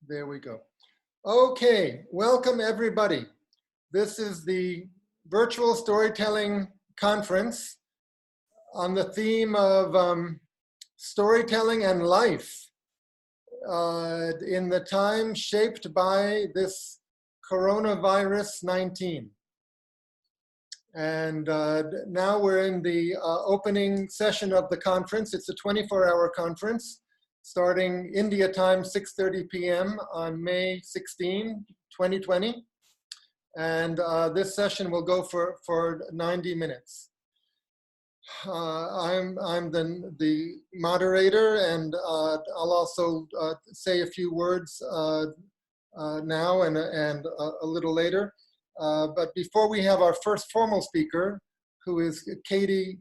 There we go. Okay, welcome everybody. This is the virtual storytelling conference on the theme of storytelling and life in the time shaped by this coronavirus 19. And now we're in the opening session of the conference. It's a 24-hour conference starting India time, 6:30 p.m. on May 16, 2020. And this session will go for 90 minutes. I'm the moderator, and I'll also say a few words now and a little later. But before we have our first formal speaker, who is Katie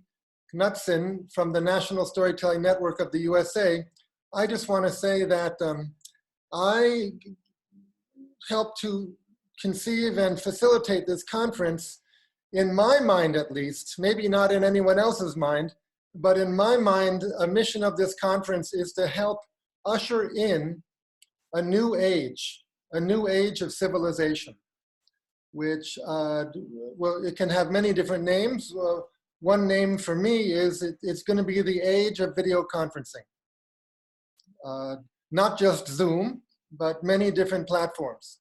Knutson from the National Storytelling Network of the USA, I just want to say that I helped to conceive and facilitate this conference, in my mind at least, maybe not in anyone else's mind, but in my mind, a mission of this conference is to help usher in a new age of civilization, which, well, it can have many different names. One name for me is it's going to be the age of video conferencing. Not just Zoom, but many different platforms.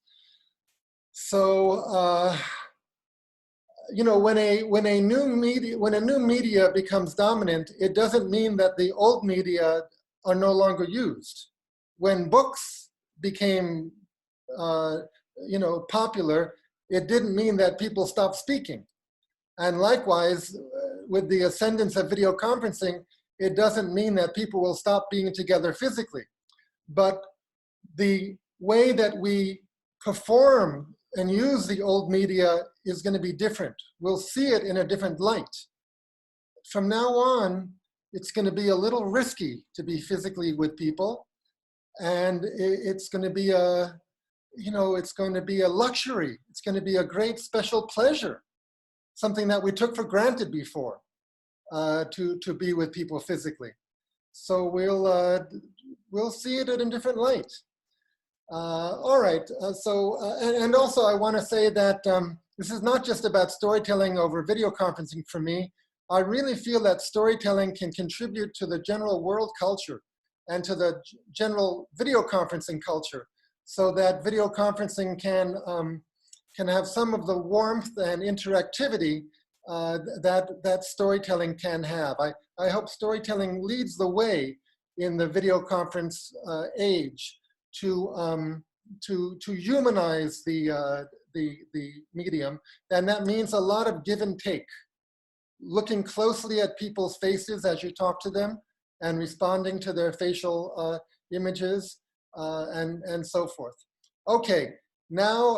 So, you know, when a new media becomes dominant, it doesn't mean that the old media are no longer used. When books became, you know, popular, it didn't mean that people stopped speaking. And likewise, with the ascendance of video conferencing, it doesn't mean that people will stop being together physically. But the way that we perform and use the old media is going to be different. We'll see it in a different light. From now on, it's going to be a little risky to be physically with people. And it's going to be a, you know, it's going to be a luxury. It's going to be a great special pleasure, something that we took for granted before, to be with people physically. So we'll see it in a different light. All right, and also I want to say that this is not just about storytelling over video conferencing for me. I really feel that storytelling can contribute to the general world culture and to the general video conferencing culture, so that video conferencing can have some of the warmth and interactivity that storytelling can have. I hope storytelling leads the way in the video conference age to humanize the medium, and that means a lot of give and take, looking closely at people's faces as you talk to them and responding to their facial images and so forth. Okay, now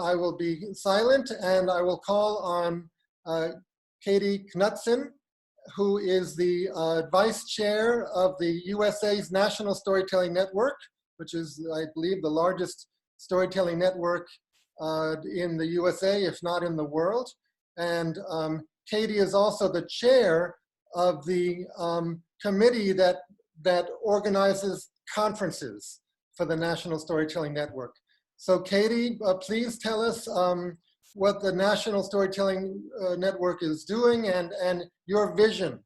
I will be silent and I will call on Katie Knutson, who is the vice chair of the USA's National Storytelling Network, which is, I believe, the largest storytelling network in the USA, if not in the world. And Katie is also the chair of the committee that organizes conferences for the National Storytelling Network. So Katie, please tell us what the National Storytelling Network is doing and your vision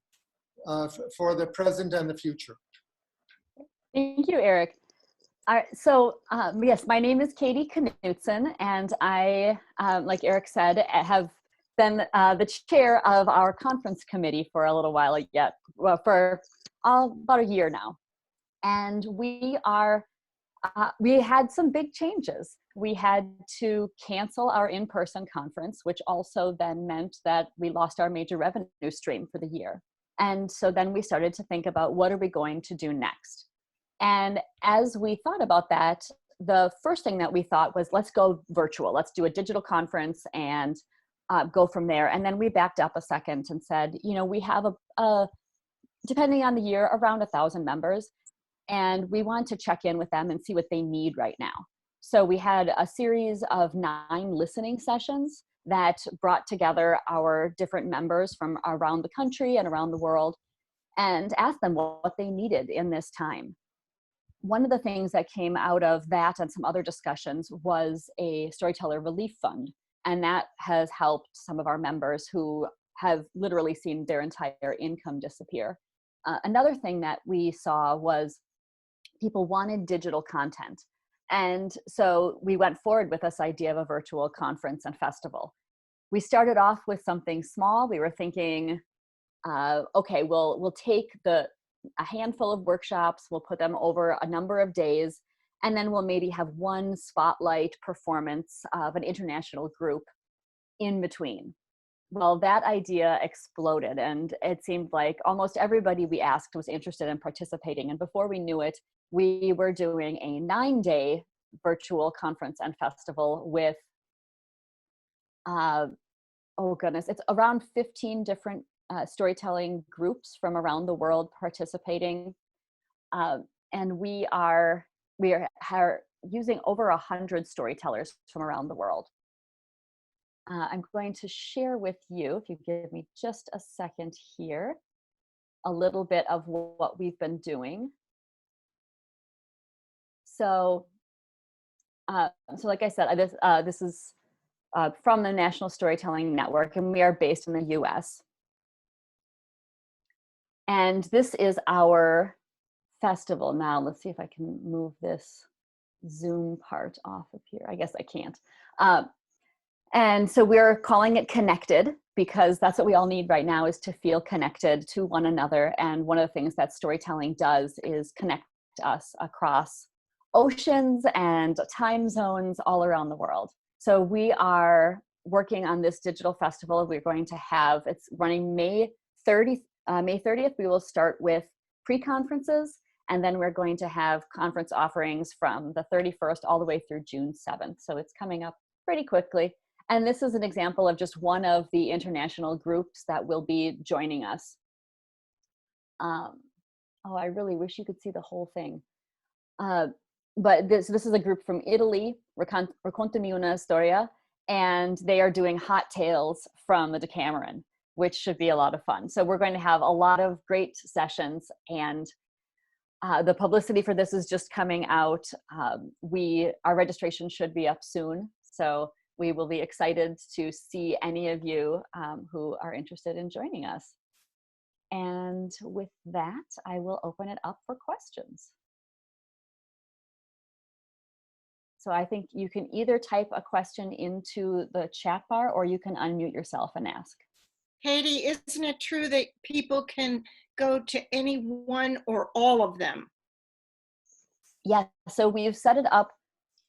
for the present and the future. Thank you, Eric. Yes, my name is Katie Knutson, and I, like Eric said, have been the chair of our conference committee for a little while yet, well, for about a year now. And we had some big changes. We had to cancel our in-person conference, which also then meant that we lost our major revenue stream for the year. And so then we started to think about, what are we going to do next? And as we thought about that, the first thing that we thought was, let's go virtual. Let's do a digital conference and go from there. And then we backed up a second and said, you know, we have depending on the year, around 1,000 members. And we want to check in with them and see what they need right now. So we had a series of 9 listening sessions that brought together our different members from around the country and around the world and asked them what they needed in this time. one of the things that came out of that and some other discussions was a storyteller relief fund. And that has helped some of our members who have literally seen their entire income disappear. Another thing that we saw was people wanted digital content. And so we went forward with this idea of a virtual conference and festival. We started off with something small. We were thinking, okay, we'll take a handful of workshops, we'll put them over a number of days, and then we'll maybe have one spotlight performance of an international group in between. Well, that idea exploded, and it seemed like almost everybody we asked was interested in participating. And before we knew it, we were doing a 9-day virtual conference and festival with, oh goodness, it's around 15 different storytelling groups from around the world participating. And we are using over 100 storytellers from around the world. I'm going to share with you, if you give me just a second here, a little bit of what we've been doing. So like I said, this is from the National Storytelling Network, and we are based in the US. And this is our festival. Now, let's see if I can move this Zoom part off of here. I guess I can't. And so we're calling it Connected, because that's what we all need right now, is to feel connected to one another. And one of the things that storytelling does is connect us across oceans and time zones all around the world. So we are working on this digital festival. We're going to have, it's running May 30th. We will start with pre-conferences, and then we're going to have conference offerings from the 31st all the way through June 7th. So it's coming up pretty quickly. And this is an example of just one of the international groups that will be joining us. Oh, I really wish you could see the whole thing. But this is a group from Italy, Raccontami una storia, and they are doing Hot Tales from the Decameron, which should be a lot of fun. So we're going to have a lot of great sessions, and the publicity for this is just coming out. Our registration should be up soon, so we will be excited to see any of you who are interested in joining us. And with that, I will open it up for questions. So I think you can either type a question into the chat bar, or you can unmute yourself and ask. Katie, isn't it true that people can go to any one or all of them? Yeah, so we've set it up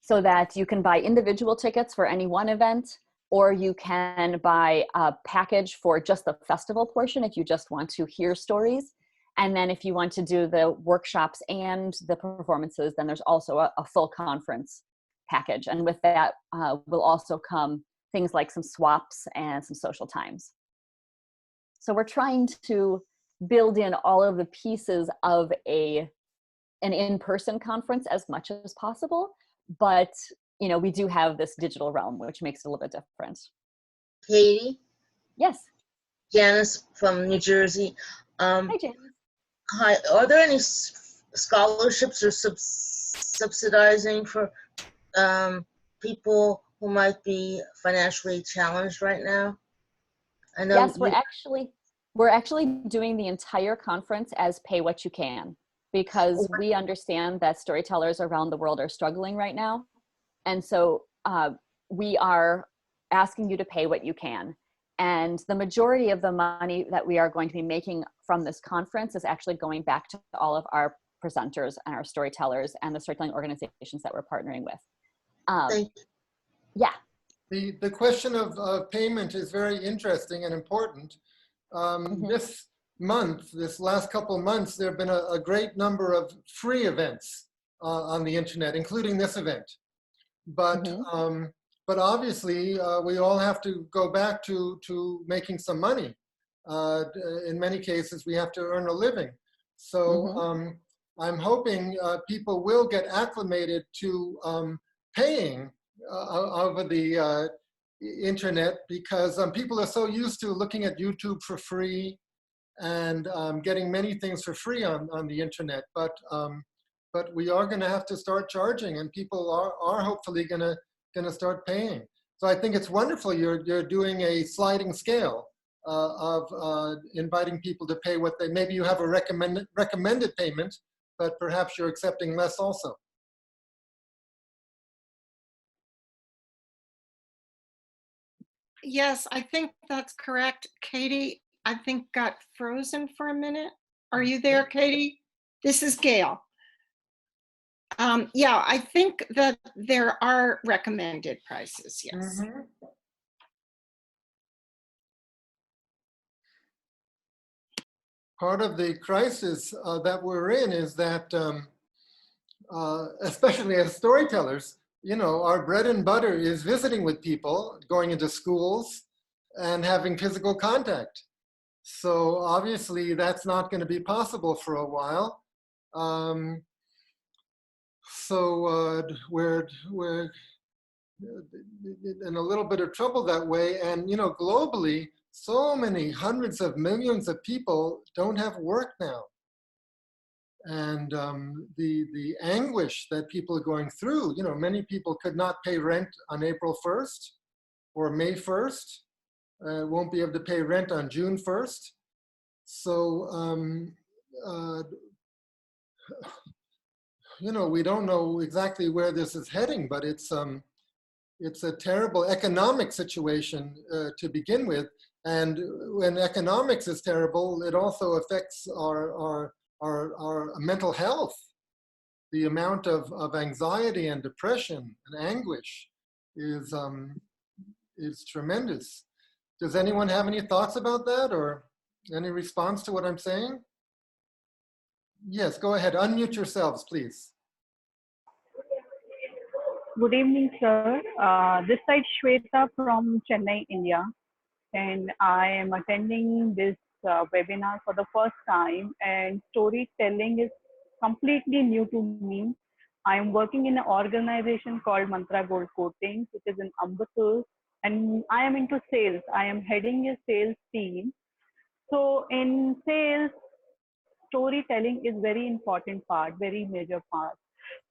so that you can buy individual tickets for any one event, or you can buy a package for just the festival portion if you just want to hear stories. And then if you want to do the workshops and the performances, then there's also a full conference package. And with that will also come things like some swaps and some social times. So we're trying to build in all of the pieces of an in-person conference as much as possible. But, you know, we do have this digital realm, which makes it a little bit different. Katie? Yes. Janice from New Jersey. Hi, Janice. Hi, are there any scholarships or subsidizing for people who might be financially challenged right now? I know. Yes, we're actually doing the entire conference as pay what you can, because we understand that storytellers around the world are struggling right now. And so we are asking you to pay what you can. And the majority of the money that we are going to be making from this conference is actually going back to all of our presenters and our storytellers and the storytelling organizations that we're partnering with. Thank you. Yeah. The question of payment is very interesting and important. This last couple of months, there have been a great number of free events on the internet, including this event. But obviously, we all have to go back to making some money. In many cases, we have to earn a living. So I'm hoping people will get acclimated to paying over the internet, because people are so used to looking at YouTube for free and getting many things for free on the internet. But but we are going to have to start charging, and people are hopefully going to start paying. So I think it's wonderful you're doing a sliding scale of inviting people to pay what they, maybe you have a recommended payment, but perhaps you're accepting less also. Yes, I think that's correct. Katie, I think got frozen for a minute. Are you there, Katie? This is Gail. Yeah, I think that there are recommended prices, yes. Mhm. Part of the crisis that we're in is that, especially as storytellers, you know, our bread and butter is visiting with people, going into schools, and having physical contact. So obviously, that's not going to be possible for a while. We're in a little bit of trouble that way. And, you know, globally, so many hundreds of millions of people don't have work now. And the anguish that people are going through, you know, many people could not pay rent on April 1st or May 1st, won't be able to pay rent on June 1st. So, you know, we don't know exactly where this is heading, but it's a terrible economic situation to begin with. And when economics is terrible, it also affects our mental health. The amount of anxiety and depression and anguish is tremendous. Does anyone have any thoughts about that or any response to what I'm saying? Yes, go ahead. Unmute yourselves, please. Good evening, sir. This side Shweta from Chennai, India, and I am attending this webinar for the first time, and storytelling is completely new to me. I am working in an organization called Mantra Gold Coatings, which is in Ambattur, and I am into sales. I am heading a sales team. So in sales, storytelling is very important part, very major part.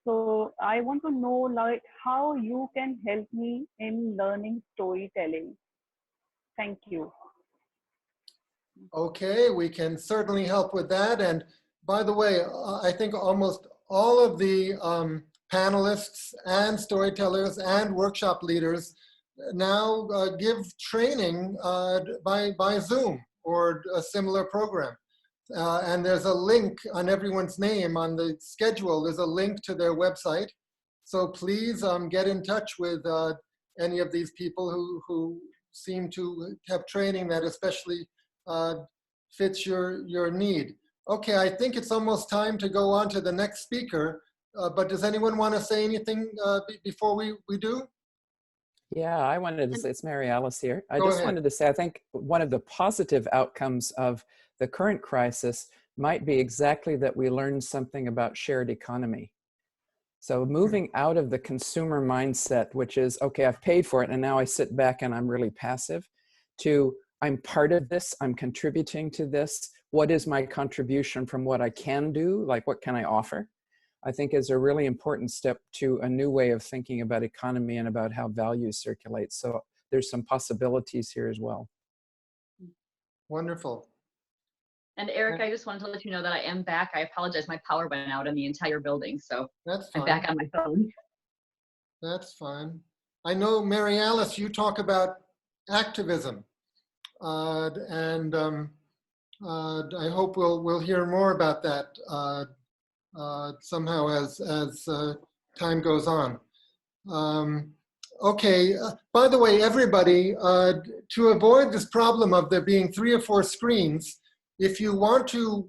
So I want to know like how you can help me in learning storytelling. Thank you. Okay, we can certainly help with that. And by the way, I think almost all of the panelists and storytellers and workshop leaders now give training by Zoom or a similar program. And there's a link on everyone's name on the schedule. There's a link to their website. So please get in touch with any of these people who seem to have training that especially fits your need. Okay, I think it's almost time to go on to the next speaker. But does anyone want to say anything before we do? Yeah, I wanted to say, it's Mary Alice here. I Go just ahead. wanted to say, I think one of the positive outcomes of the current crisis might be exactly that we learned something about shared economy. So moving out of the consumer mindset, which is, okay, I've paid for it and now I sit back and I'm really passive, to I'm part of this, I'm contributing to this. What is my contribution from what I can do? Like, what can I offer? I think is a really important step to a new way of thinking about economy and about how value circulates. So there's some possibilities here as well. Wonderful. And Eric, I just wanted to let you know that I am back. I apologize, my power went out in the entire building, so That's I'm fine. back on my phone. That's fine. I know, Mary Alice, you talk about activism, and I hope we'll hear more about that somehow as time goes on. Okay, by the way, everybody, to avoid this problem of there being 3 or 4 screens, if you want to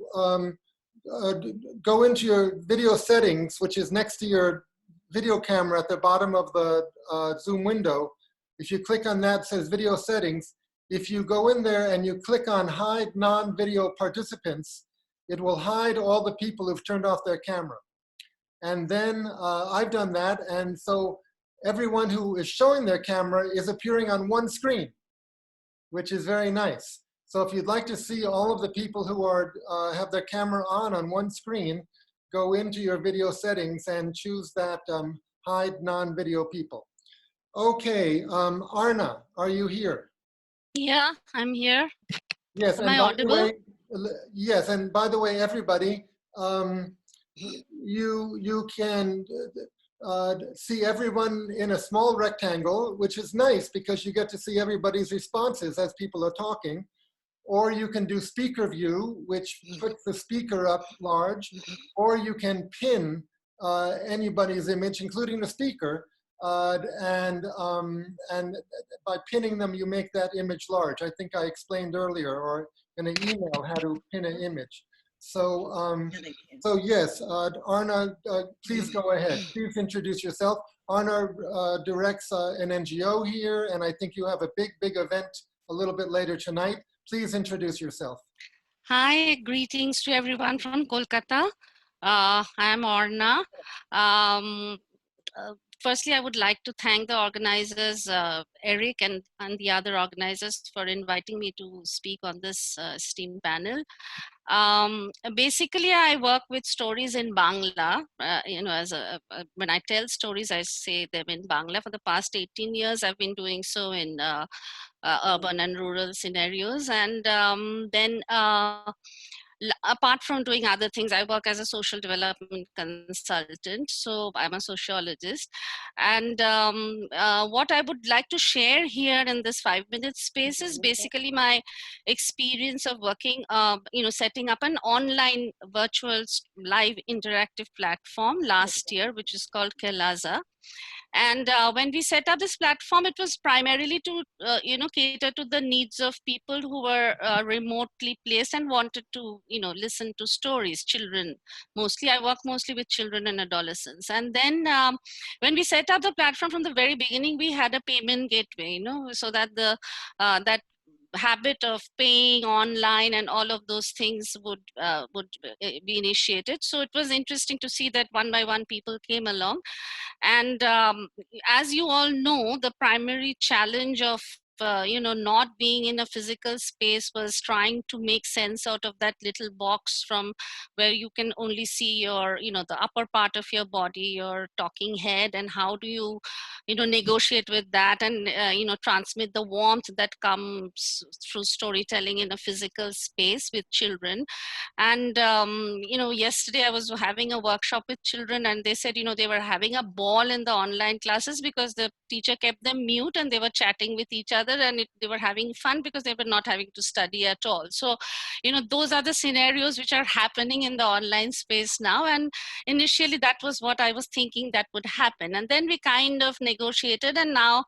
go into your video settings, which is next to your video camera at the bottom of the Zoom window, if you click on that, it says video settings. If you go in there and you click on hide non-video participants, it will hide all the people who've turned off their camera. And then I've done that, and so everyone who is showing their camera is appearing on one screen, which is very nice. So if you'd like to see all of the people who are have their camera on one screen, go into your video settings and choose that hide non-video people. Okay, Arna, are you here? Yeah, I'm here. Yes, Am and I by the audible? way, yes, and by the way, everybody, you can see everyone in a small rectangle, which is nice because you get to see everybody's responses as people are talking. Or you can do speaker view, which puts the speaker up large, or you can pin anybody's image, including the speaker, and by pinning them, you make that image large. I think I explained earlier, or in an email, how to pin an image. So, so yes, Arna, please go ahead. Please introduce yourself. Arna directs an NGO here, and I think you have a big event a little bit later tonight. Please introduce yourself. Hi, greetings to everyone from Kolkata. I am Orna. Um, Firstly, I would like to thank the organizers, Eric and the other organizers for inviting me to speak on this STEAM panel. Basically, I work with stories in Bangla. When I tell stories, I say them in Bangla. For the past 18 years, I've been doing so in urban and rural scenarios. And then apart from doing other things, I work as a social development consultant. So I'm a sociologist. And what I would like to share here in this 5-minute space is basically my experience of working, setting up an online virtual live interactive platform last year, which is called Kelaza. And when we set up this platform, it was primarily to, cater to the needs of people who were remotely placed and wanted to, listen to stories, children. Mostly, I work mostly with children and adolescents. And then when we set up the platform from the very beginning, we had a payment gateway, so that that habit of paying online and all of those things would be initiated. So it was interesting to see that one by one people came along. And as you all know, the primary challenge of not being in a physical space was trying to make sense out of that little box from where you can only see your, the upper part of your body, your talking head, and how do you, negotiate with that and, transmit the warmth that comes through storytelling in a physical space with children. And, yesterday I was having a workshop with children and they said, they were having a ball in the online classes because the teacher kept them mute and they were chatting with each other, and they were having fun because they were not having to study at all. So, those are the scenarios which are happening in the online space now. And initially that was what I was thinking that would happen. And then we kind of negotiated, and now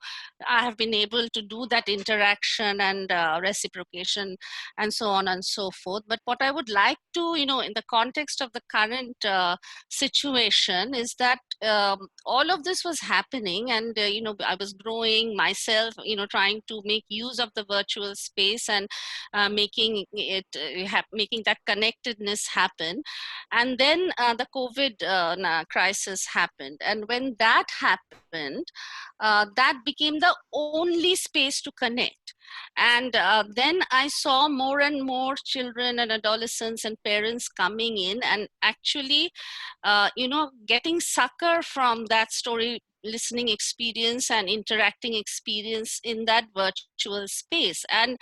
I have been able to do that interaction and reciprocation and so on and so forth. But what I would like to, in the context of the current situation is that all of this was happening, and I was growing myself, trying to make use of the virtual space and making it making that connectedness happen. And then the COVID crisis happened, and when that happened, that became the only space to connect. And then I saw more and more children and adolescents and parents coming in and actually, getting succor from that story listening experience and interacting experience in that virtual space. And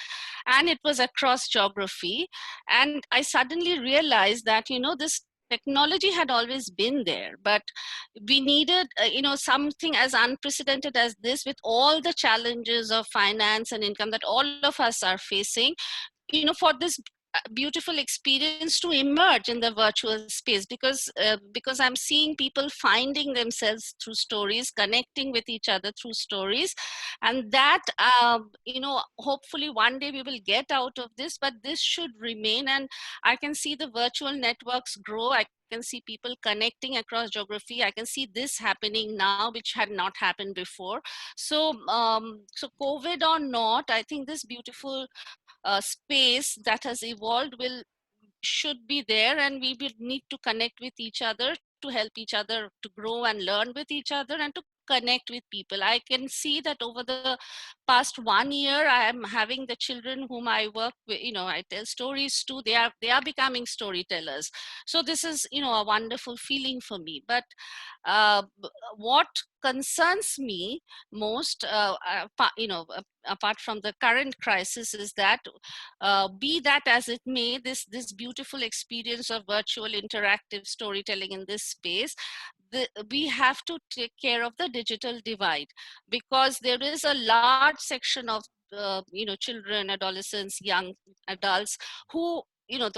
it was across geography. And I suddenly realized that, this technology had always been there, but we needed something as unprecedented as this, with all the challenges of finance and income that all of us are facing, for this beautiful experience to emerge in the virtual space, because I'm seeing people finding themselves through stories, connecting with each other through stories. And that hopefully one day we will get out of this, but this should remain. And I can see the virtual networks grow. I can see people connecting across geography. I can see this happening now, which had not happened before. So so COVID or not, I think this beautiful space that has evolved should be there, and we will need to connect with each other to help each other to grow and learn with each other, and to connect with people. I can see that over the past 1 year, I am having the children whom I work with, I tell stories to, they are becoming storytellers. So this is, a wonderful feeling for me. But what concerns me most, apart from the current crisis, is that be that as it may, this beautiful experience of virtual interactive storytelling in this space, we have to take care of the digital divide, because there is a large section of children, adolescents, young adults who,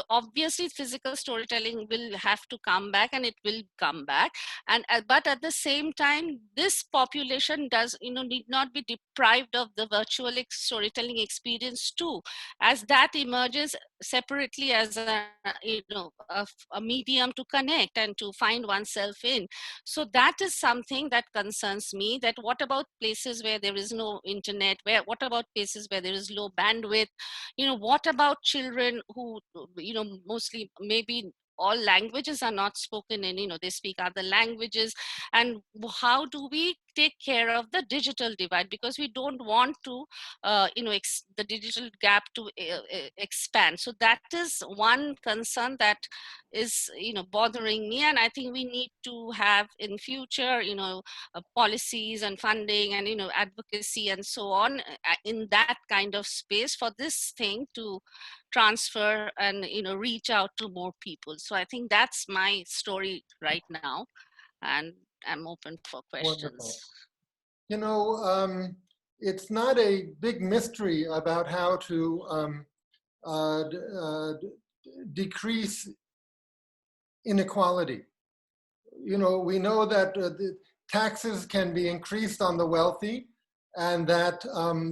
obviously physical storytelling will have to come back, and it will come back. And but at the same time, this population does, need not be deprived of the virtual storytelling experience too, as that emerges separately as a medium to connect and to find oneself in. So that is something that concerns me, that what about places where there is no internet, what about places where there is low bandwidth, what about children who, mostly maybe all languages are not spoken in, they speak other languages, and how do we take care of the digital divide, because we don't want to the digital gap to expand. So that is one concern that is bothering me, and I think we need to have in future policies and funding and advocacy and so on in that kind of space for this thing to transfer and reach out to more people. So I think that's my story right now, and I'm open for Wonderful. questions. It's not a big mystery about how to decrease inequality. We know that the taxes can be increased on the wealthy, and that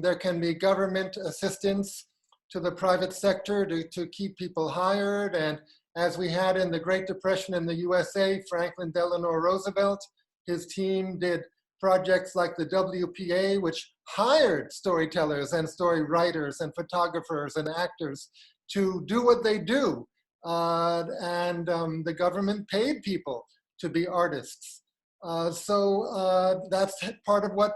there can be government assistance to the private sector to keep people hired. And as we had in the Great Depression in the USA, Franklin Delano Roosevelt, his team did projects like the WPA, which hired storytellers and story writers and photographers and actors to do what they do. The government paid people to be artists. So that's part of what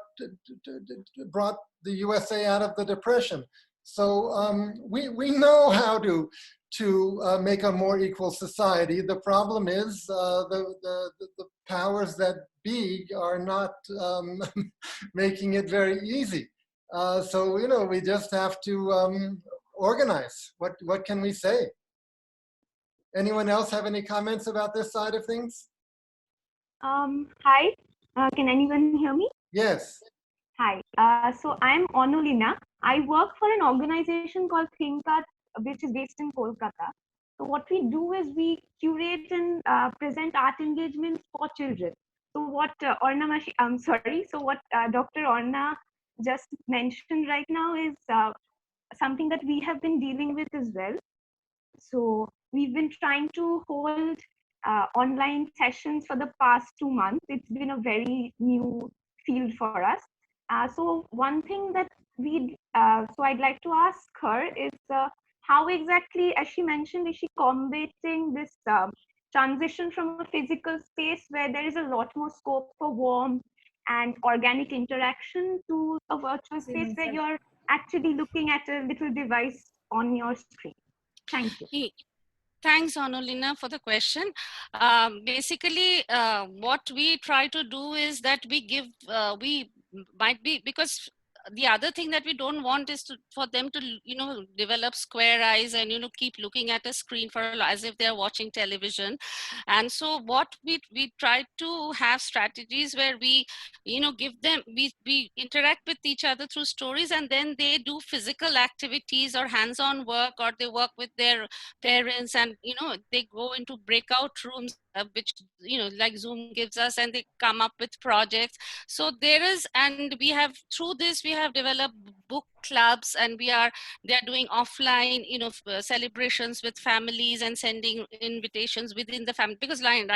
brought the USA out of the Depression. So we know how to make a more equal society. The problem is the powers that be are not making it very easy. So we just have to organize. What can we say? Anyone else have any comments about this side of things? Hi, can anyone hear me? Yes. Hi, so I'm Onulina. I work for an organization called ThinkArt, which is based in Kolkata. So what we do is we curate and present art engagements for children. So what Dr. Orna just mentioned right now is something that we have been dealing with as well. So we've been trying to hold online sessions for the past 2 months. It's been a very new field for us. So one thing that so I'd like to ask her is how exactly, as she mentioned, is she combating this transition from a physical space where there is a lot more scope for warmth and organic interaction to a virtual space where you're actually looking at a little device on your screen? Thank you. Thanks, Onolina, for the question. Basically, what we try to do is that we might be, because the other thing that we don't want is for them to, develop square eyes and, keep looking at a screen as if they're watching television. And so what we try to have strategies where we, give them, we interact with each other through stories, and then they do physical activities or hands-on work, or they work with their parents, and they go into breakout rooms which like Zoom gives us, and they come up with projects. So we have, through this we have developed book clubs, and they're doing offline celebrations with families and sending invitations within the family, because right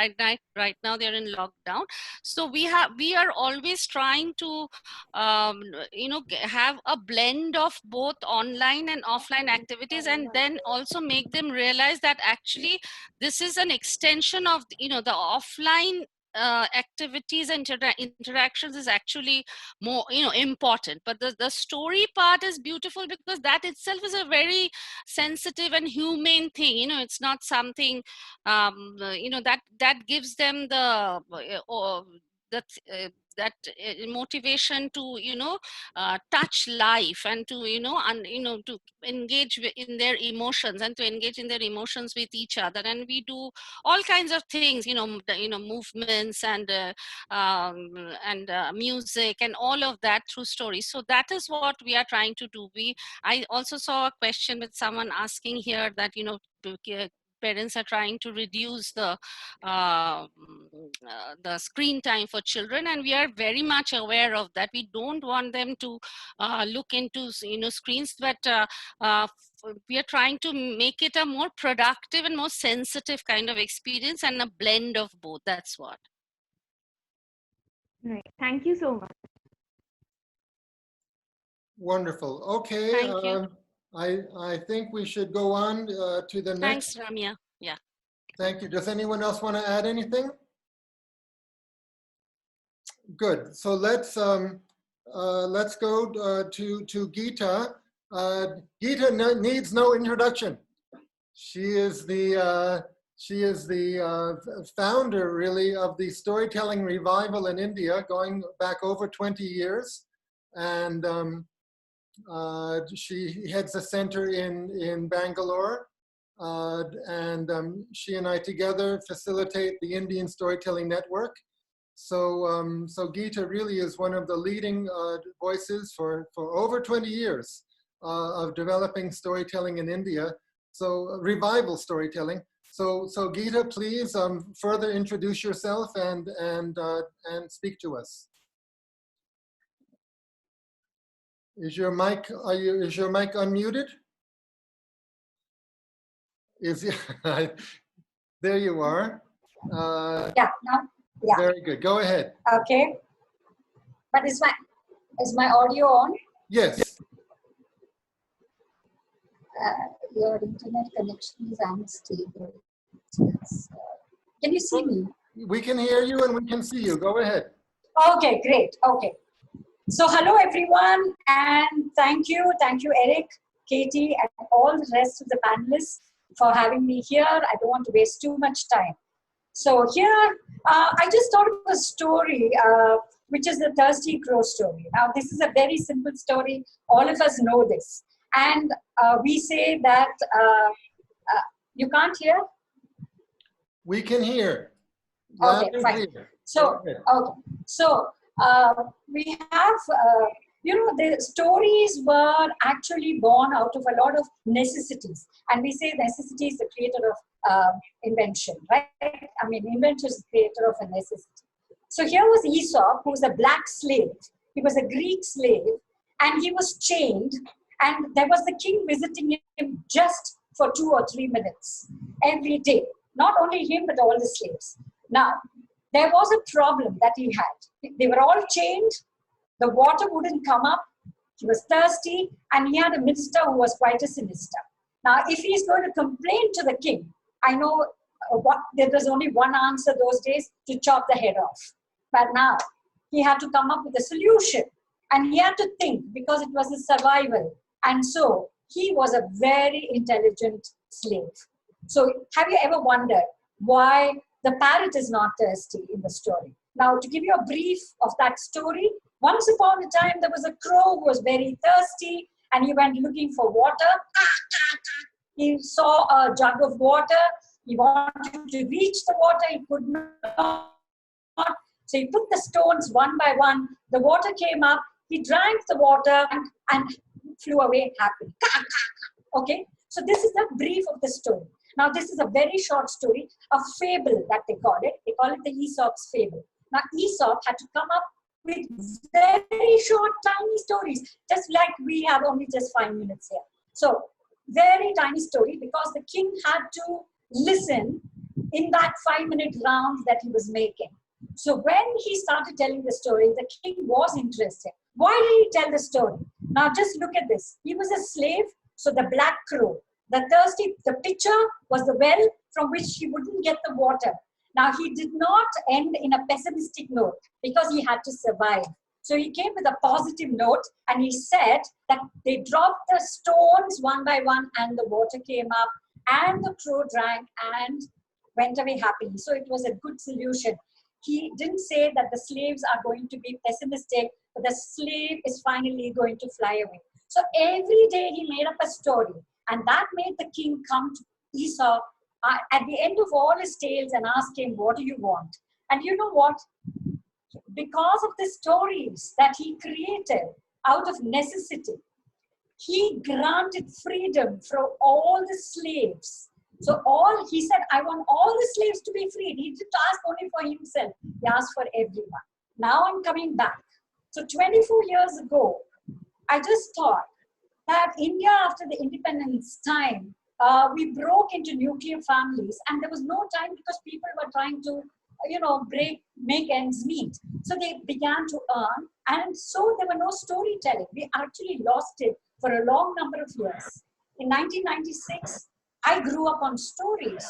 now they're in lockdown. So we are always trying to have a blend of both online and offline activities, and then also make them realize that actually this is an extension of the offline activities and interactions is actually more, important. But the story part is beautiful because that itself is a very sensitive and humane thing. It's not something, that gives them that that motivation to touch life and to to engage in their emotions and to engage in their emotions with each other. And we do all kinds of things, movements and music and all of that through stories. So that is what we are trying to do. I also saw a question with someone asking here that parents are trying to reduce the screen time for children, and we are very much aware of that. We don't want them to look into screens, but we are trying to make it a more productive and more sensitive kind of experience and a blend of both. That's what. Right. Thank you so much. Wonderful. Okay. Thank you. I think we should go on to the next. Thanks, Ramya. Yeah. Thank you. Does anyone else want to add anything? Good. So let's go to Geeta. Geeta needs no introduction. She is the founder, really, of the storytelling revival in India, going back over 20 years, and she heads a center in Bangalore. She and I together facilitate the Indian Storytelling Network. So Geeta really is one of the leading voices for over 20 years of developing storytelling in India. So revival storytelling. So Geeta, please further introduce yourself and speak to us. Is your mic unmuted? There you are. Yeah, now, yeah. Very good. Go ahead. Okay. But is my audio on? Yes. Your internet connection is unstable. Can you see me? We can hear you and we can see you. Go ahead. Okay, great. Okay. So hello everyone, and thank you, Eric, Katie, and all the rest of the panelists for having me here. I don't want to waste too much time. So here, I just thought of a story, which is the Thirsty Crow story. Now, this is a very simple story. All of us know this. And we say that, you can't hear? We can hear. Okay, fine. So, okay. So, we have, the stories were actually born out of a lot of necessities. And we say necessity is the creator of invention, right? I mean, invention is the creator of a necessity. So here was Aesop, who was a black slave. He was a Greek slave, and he was chained. And there was the king visiting him just for 2 or 3 minutes every day. Not only him, but all the slaves. Now, there was a problem that he had. They were all chained. The water wouldn't come up. He was thirsty, and he had a minister who was quite a sinister. Now, if he's going to complain to the king, I know there was only one answer those days, to chop the head off. But now, he had to come up with a solution. And he had to think, because it was his survival. And so, he was a very intelligent slave. So, have you ever wondered why the parrot is not thirsty in the story? Now, to give you a brief of that story, once upon a time, there was a crow who was very thirsty, and he went looking for water. He saw a jug of water. He wanted to reach the water. He could not. So he put the stones one by one. The water came up. He drank the water and flew away happy. Okay? So this is the brief of the story. Now, this is a very short story, a fable that they call it. They call it the Aesop's fable. Now, Aesop had to come up with very short, tiny stories, just like we have only just 5 minutes here. So, very tiny story, because the king had to listen in that 5-minute round that he was making. So, when he started telling the story, the king was interested. Why did he tell the story? Now, just look at this. He was a slave, so the black crow. The pitcher was the well from which he wouldn't get the water. Now, he did not end in a pessimistic note because he had to survive. So he came with a positive note and he said that they dropped the stones one by one and the water came up and the crow drank and went away happily. So it was a good solution. He didn't say that the slaves are going to be pessimistic, but the slave is finally going to fly away. So every day he made up a story, and that made the king come to Aesop at the end of all his tales and ask him, what do you want? And you know what? Because of the stories that he created out of necessity, he granted freedom for all the slaves. So he said, I want all the slaves to be freed. He didn't ask only for himself. He asked for everyone. Now I'm coming back. So 24 years ago, I just thought that India, after the independence time, we broke into nuclear families, and there was no time because people were trying to, make ends meet. So they began to earn, and so there were no storytelling. We actually lost it for a long number of years. In 1996, I grew up on stories.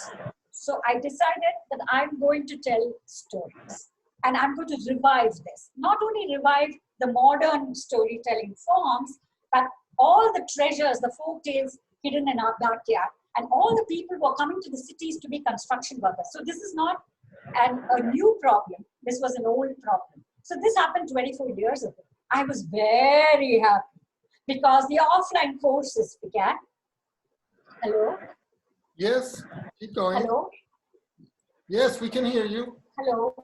So I decided that I'm going to tell stories, and I'm going to revive this. Not only revive the modern storytelling forms, but all the treasures, the folk tales hidden in our backyard, and all the people who are coming to the cities to be construction workers. So this is not a new problem. This was an old problem. So this happened 24 years ago. I was very happy because the offline courses began. Hello? Yes, keep going. Hello? Yes, we can hear you. Hello?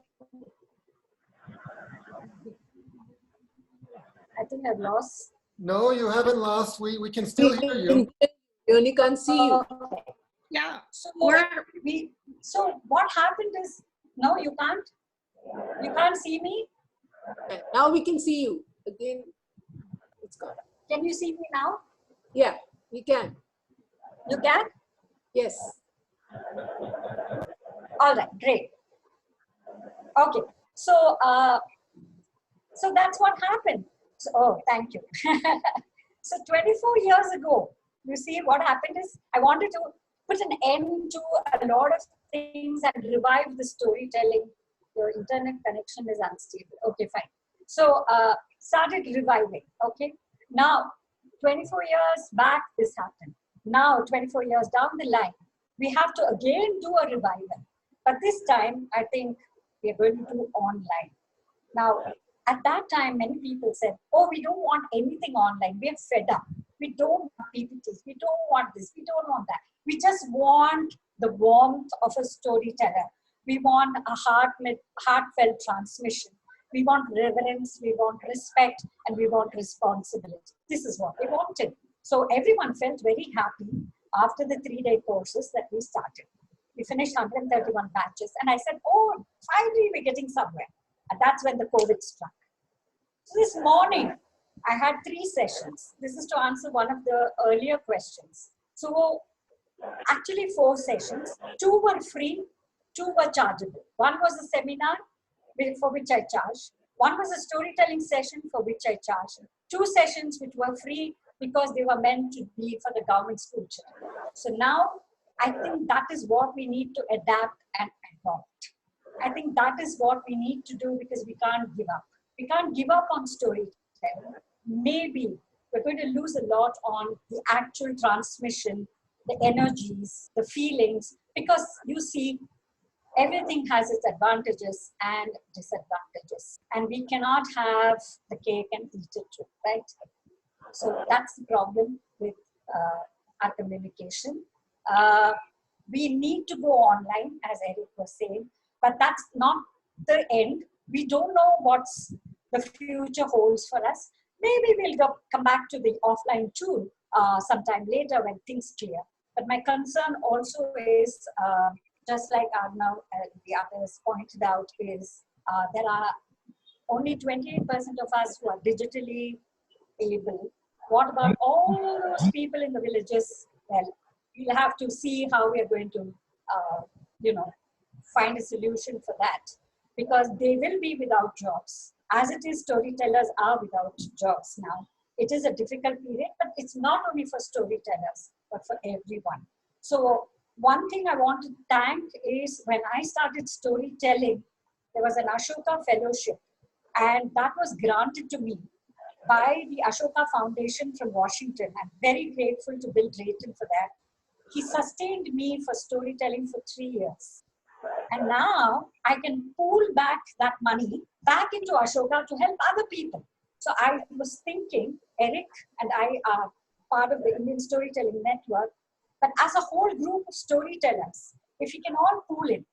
I think I've lost. No, you haven't lost. We can still hear you. We only can't see you. Okay. Yeah. So what happened is, no, you can't. You can't see me. Now we can see you. Again, it's gone. Can you see me now? Yeah, we can. You can? Yes. All right, great. Okay, so so that's what happened. So, oh, thank you. So 24 years ago, you see what happened is I wanted to put an end to a lot of things and revive the storytelling. Your internet connection is unstable. Okay, fine. So started reviving. Okay, now 24 years back, this happened. Now 24 years down the line, we have to again do a revival. But this time, I think we are going to do online. Now, at that time, many people said, oh, we don't want anything online. We are fed up. We don't want PPTs. We don't want this. We don't want that. We just want the warmth of a storyteller. We want a heartfelt transmission. We want reverence. We want respect. And we want responsibility. This is what we wanted. So everyone felt very happy after the 3-day courses that we started. We finished 131 batches. And I said, oh, finally we're getting somewhere. And that's when the COVID struck. So this morning, I had 3 sessions. This is to answer one of the earlier questions. So actually 4 sessions. 2 were free, 2 were chargeable. One was a seminar for which I charged. One was a storytelling session for which I charged. 2 sessions which were free because they were meant to be for the government school children. So now I think that is what we need to adapt and adopt. I think that is what we need to do because we can't give up. We can't give up on storytelling. Maybe we're going to lose a lot on the actual transmission, the energies, the feelings, because you see, everything has its advantages and disadvantages. And we cannot have the cake and eat it too, right? So that's the problem with our communication. We need to go online, as Eric was saying, but that's not the end. We don't know what's the future holds for us. Maybe we'll come back to the offline tool sometime later when things clear. But my concern also is, just like Arnav and the others pointed out, is there are only 28% of us who are digitally able. What about all those people in the villages? Well, we'll have to see how we are going to, find a solution for that, because they will be without jobs. As it is, storytellers are without jobs now. It is a difficult period, but it's not only for storytellers, but for everyone. So one thing I want to thank is when I started storytelling, there was an Ashoka Fellowship, and that was granted to me by the Ashoka Foundation from Washington. I'm very grateful to Bill Drayton for that. He sustained me for storytelling for 3 years. And now I can pool back that money back into Ashoka to help other people. So I was thinking, Eric and I are part of the Indian Storytelling Network, but as a whole group of storytellers, if we can all pool in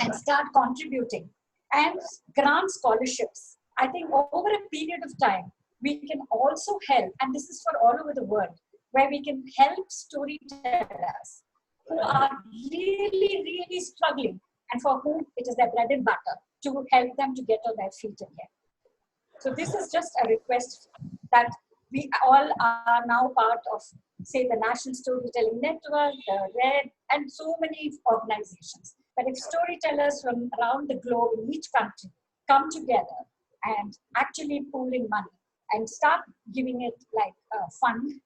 and start contributing and grant scholarships, I think over a period of time, we can also help, and this is for all over the world, where we can help storytellers who are really, really struggling and for whom it is their bread and butter to help them to get on their feet again. So this is just a request that we all are now part of, say, the National Storytelling Network, the RED, and so many organizations. But if storytellers from around the globe in each country come together and actually pool in money and start giving it like a fund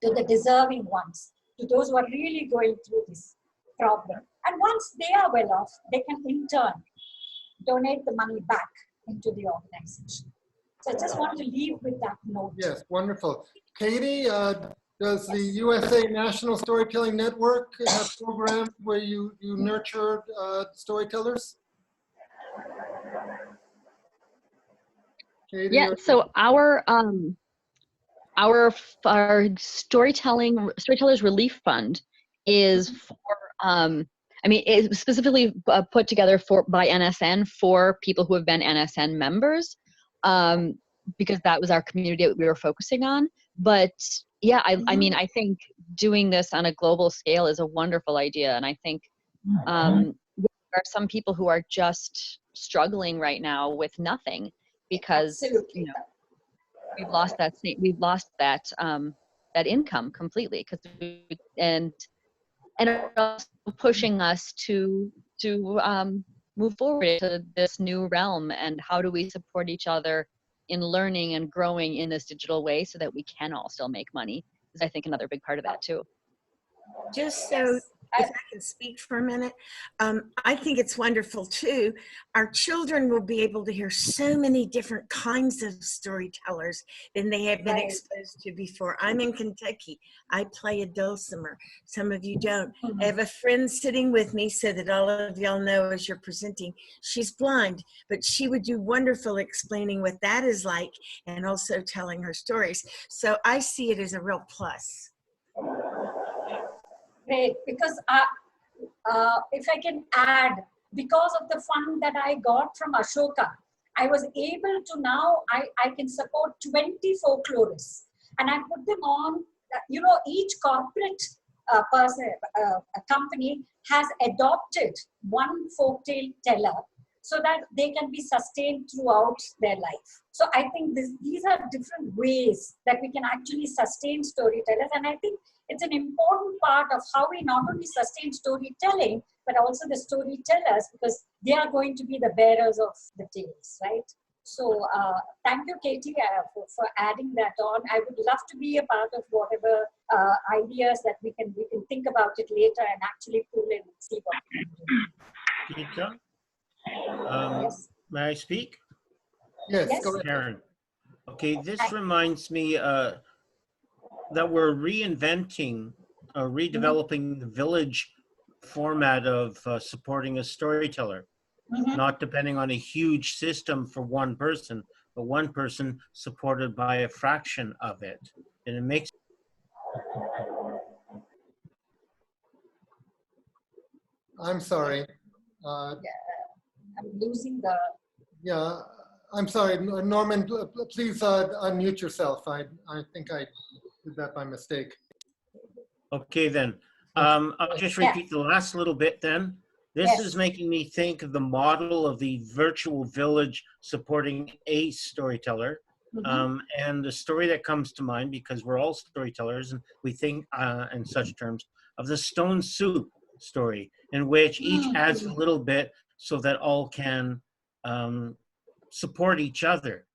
to the deserving ones, to those who are really going through this problem. And once they are well off, they can in turn donate the money back into the organization. So I just want to leave with that note. Yes, wonderful. Katie, does the USA National Storytelling Network have programs where you nurture storytellers? Katie, Yeah, so our Storytellers Relief Fund is for, I mean, it's specifically put together by NSN for people who have been NSN members, because that was our community that we were focusing on. But yeah, I mean, I think doing this on a global scale is a wonderful idea. And I think there are some people who are just struggling right now with nothing because, you know, we've lost that that income completely, and also pushing us to move forward to this new realm. And how do we support each other in learning and growing in this digital way so that we can all still make money is, I think, another big part of that too. Just so if I can speak for a minute, I think it's wonderful too. Our children will be able to hear so many different kinds of storytellers than they have been exposed to before. I'm in Kentucky. I play a dulcimer. Some of you don't. I have a friend sitting with me so that all of y'all know as you're presenting. She's blind, but she would do wonderful explaining what that is like and also telling her stories. So I see it as a real plus. Great, because if I can add, because of the fund that I got from Ashoka, I was able to now, I can support 20 folklorists, and I put them on, you know, each corporate person, a company has adopted one folktale teller so that they can be sustained throughout their life. So I think these are different ways that we can actually sustain storytellers, and I think it's an important part of how we not only sustain storytelling, but also the storytellers, because they are going to be the bearers of the tales, right? So thank you, Katie, for adding that on. I would love to be a part of whatever ideas that we can think about it later and actually pull in and see what we can do. Geeta, Yes. may I speak? Yes, go ahead. Karen. Okay, this reminds me that we're reinventing, redeveloping the village format of supporting a storyteller, not depending on a huge system for one person, but one person supported by a fraction of it. And it makes I'm sorry. I'm losing the... Yeah, I'm sorry, Norman, please unmute yourself. I think I did that by mistake. Okay, then. I'll just repeat the last little bit then. This is making me think of the model of the virtual village supporting a storyteller. And the story that comes to mind, because we're all storytellers and we think in such terms, of the stone soup story, in which each adds a little bit so that all can support each other.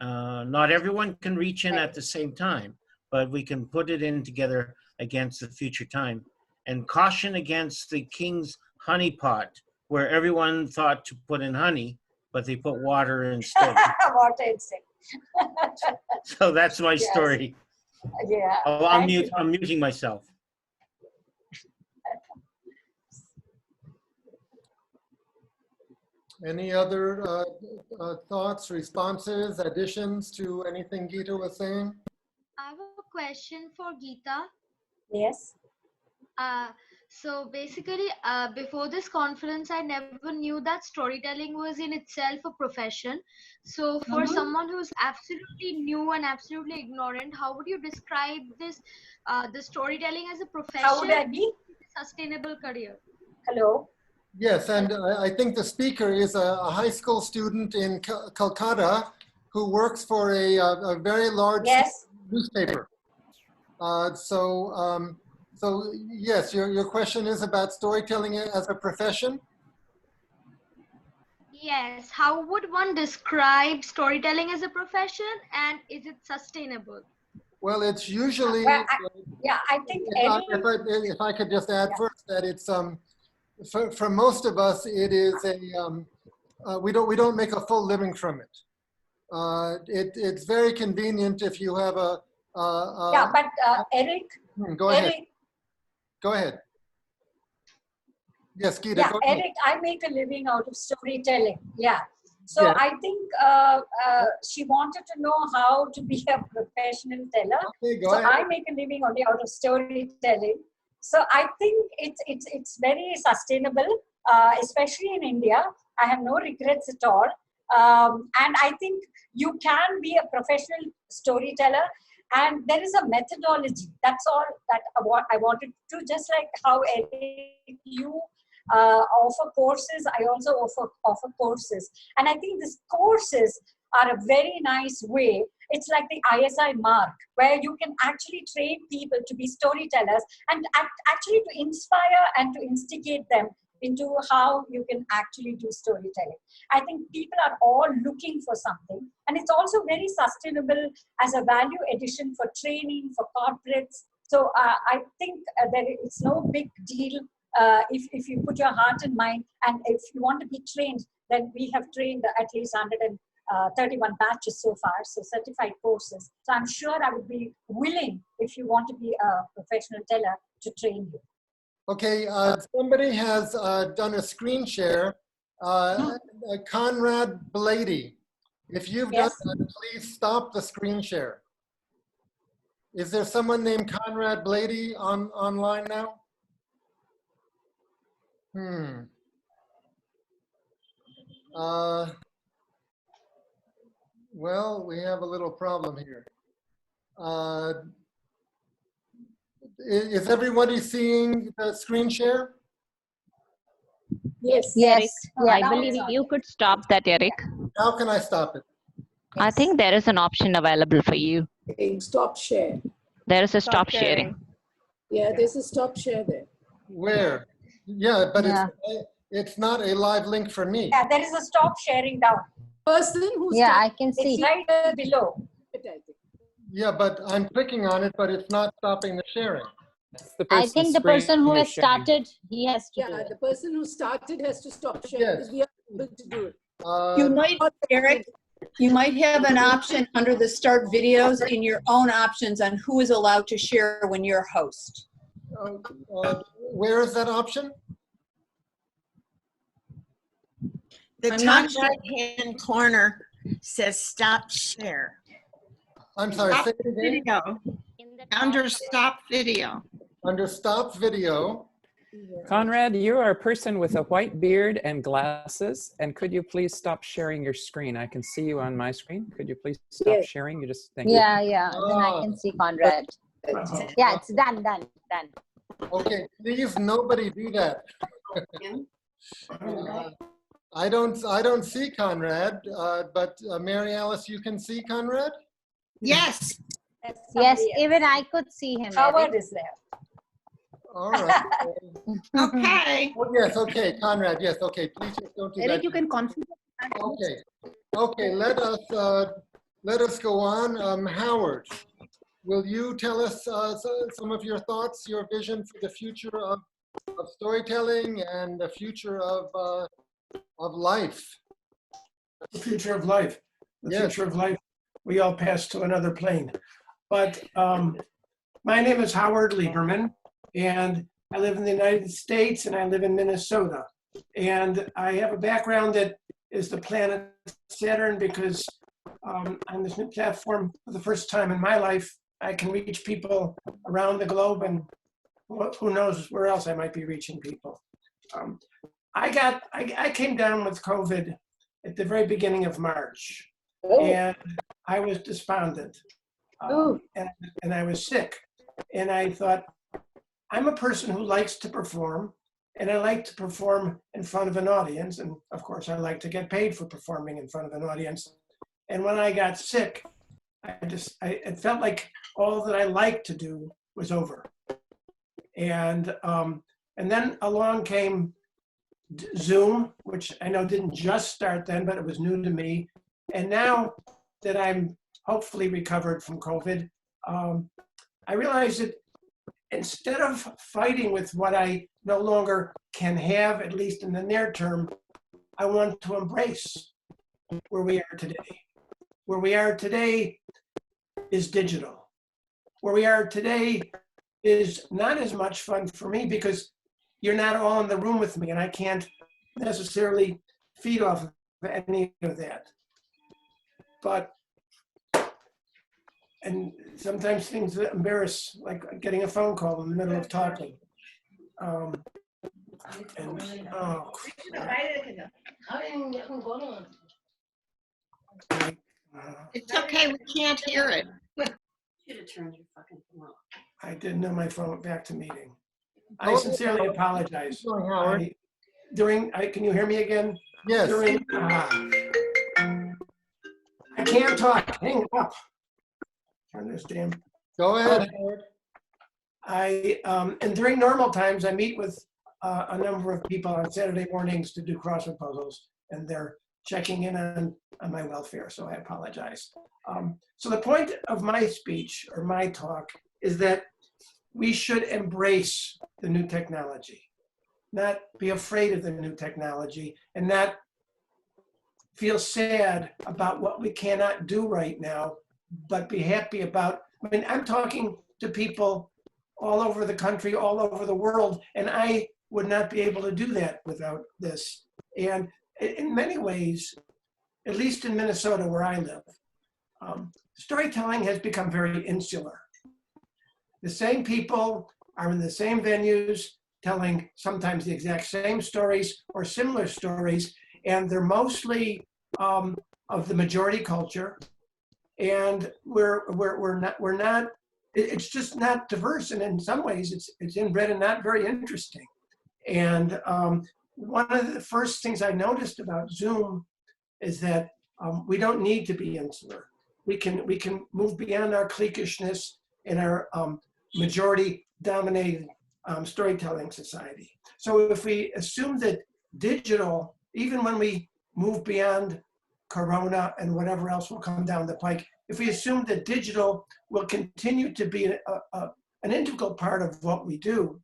Not everyone can reach in at the same time, but we can put it in together against the future time. and caution against the king's honey pot, where everyone thought to put in honey, but they put water instead. Water instead. So that's my Yes. story. Yeah. Oh, Thank you. I'm muting myself. Any other thoughts, responses, additions to anything Geeta was saying? I have a question for Geeta. Yes. So basically, before this conference, I never knew that storytelling was in itself a profession. So for someone who's absolutely new and absolutely ignorant, how would you describe this, the storytelling as a profession? How would I be? Sustainable career. Hello. Yes, and I think the speaker is a high school student in Calcutta who works for a very large newspaper. So yes, your question is about storytelling as a profession? Yes. How would one describe storytelling as a profession, and is it sustainable? Well, it's usually, Well, I think if I could just add first that it's, for most of us, it is we don't make a full living from it. It's very convenient if you have a yeah, but Eric, go ahead. Eric, Go ahead. Yes, Geeta, yeah, go ahead. Eric, I make a living out of storytelling. Yeah. So Yeah. I think she wanted to know how to be a professional teller. Okay, go so ahead. I make a living only out of storytelling. So I think it's very sustainable, especially in India. I have no regrets at all. And I think you can be a professional storyteller, and there is a methodology. That's all that I wanted to, just like how Eric, you offer courses, I also offer courses. And I think these courses are a very nice way. It's like the ISI mark, where you can actually train people to be storytellers and actually to inspire and to instigate them into how you can actually do storytelling. I think people are all looking for something, and it's also very sustainable as a value addition for training, for corporates. So I think that it's no big deal if you put your heart and mind, and if you want to be trained, then we have trained at least 131 batches so far, so certified courses. So I'm sure I would be willing, if you want to be a professional teller, to train you. Okay, somebody has done a screen share. Conrad Blady, if you've done that, please stop the screen share. Is there someone named Conrad Blady online now? Well, we have a little problem here. Is everybody seeing the screen share? Yes. Yes. Yeah, I believe you could stop that, Eric. How can I stop it? I think there is an option available for you. Stop share. There is a stop sharing. Yeah, there's a stop share there. Where? Yeah, but it's not a live link for me. Yeah, there is a stop sharing down. Person who's I can It's see. right below. Yeah, but I'm clicking on it, but it's not stopping the sharing. I think the person who has started, he has to do Yeah, it. the person who started has to stop sharing Yes. because we are able to do it. You might, Eric, you might have an option under the start videos in your own options on who is allowed to share when you're host. Where is that option? The I'm top not sure. right-hand corner says stop share. I'm sorry, Stop say it again. video. Under stop video. Under stop video. Conrad, you are a person with a white beard and glasses, and could you please stop sharing your screen? I can see you on my screen. Could you please stop sharing? You just thank you. Yeah, then I can see Conrad. Yeah, it's done. Okay, please nobody do that. I don't see Conrad, but Mary Alice, you can see Conrad? Yes. Yes, even I could see him. Howard Eric. is there. All right. Okay. Oh, yes, okay, Conrad, yes, okay, please just don't do that. Eric, you can confirm. Okay, let us go on. Howard. will you tell us some of your thoughts, your vision for the future of storytelling and the future of life? The future of life. The Yes. future of life. We all pass to another plane. But my name is Howard Lieberman, and I live in the United States, and I live in Minnesota. And I have a background that is the planet Saturn, because on this new platform, for the first time in my life, I can reach people around the globe, and who knows where else I might be reaching people. I came down with COVID at the very beginning of March, and I was despondent, and I was sick. And I thought, I'm a person who likes to perform, and I like to perform in front of an audience. And of course, I like to get paid for performing in front of an audience. And when I got sick, it felt like all that I liked to do was over. And then along came Zoom, which I know didn't just start then, but it was new to me. And now that I'm hopefully recovered from COVID, I realize that instead of fighting with what I no longer can have, at least in the near term, I want to embrace where we are today. Where we are today is digital. Where we are today is not as much fun for me because you're not all in the room with me, and I can't necessarily feed off of any of that. And sometimes things that embarrass, like getting a phone call in the middle of talking. It's okay, we can't hear it. I didn't know my phone went back to meeting. I sincerely apologize. Can you hear me again? Yes. I can't talk. Hang up. Turn this damn. Go ahead, Howard. And during normal times, I meet with a number of people on Saturday mornings to do crossword puzzles, and they're checking in on my welfare, so I apologize. So the point of my speech or my talk is that we should embrace the new technology, not be afraid of the new technology, and not feel sad about what we cannot do right now, but be happy about, I'm talking to people all over the country, all over the world, and I would not be able to do that without this. And in many ways, at least in Minnesota where I live, storytelling has become very insular. The same people are in the same venues telling sometimes the exact same stories or similar stories, and they're mostly of the majority culture. And it's just not diverse, and in some ways it's inbred and not very interesting. And one of the first things I noticed about Zoom is that we don't need to be insular. We can move beyond our cliquishness in our majority-dominated storytelling society. So if we assume that digital, even when we move beyond Corona and whatever else will come down the pike, if we assume that digital will continue to be an integral part of what we do,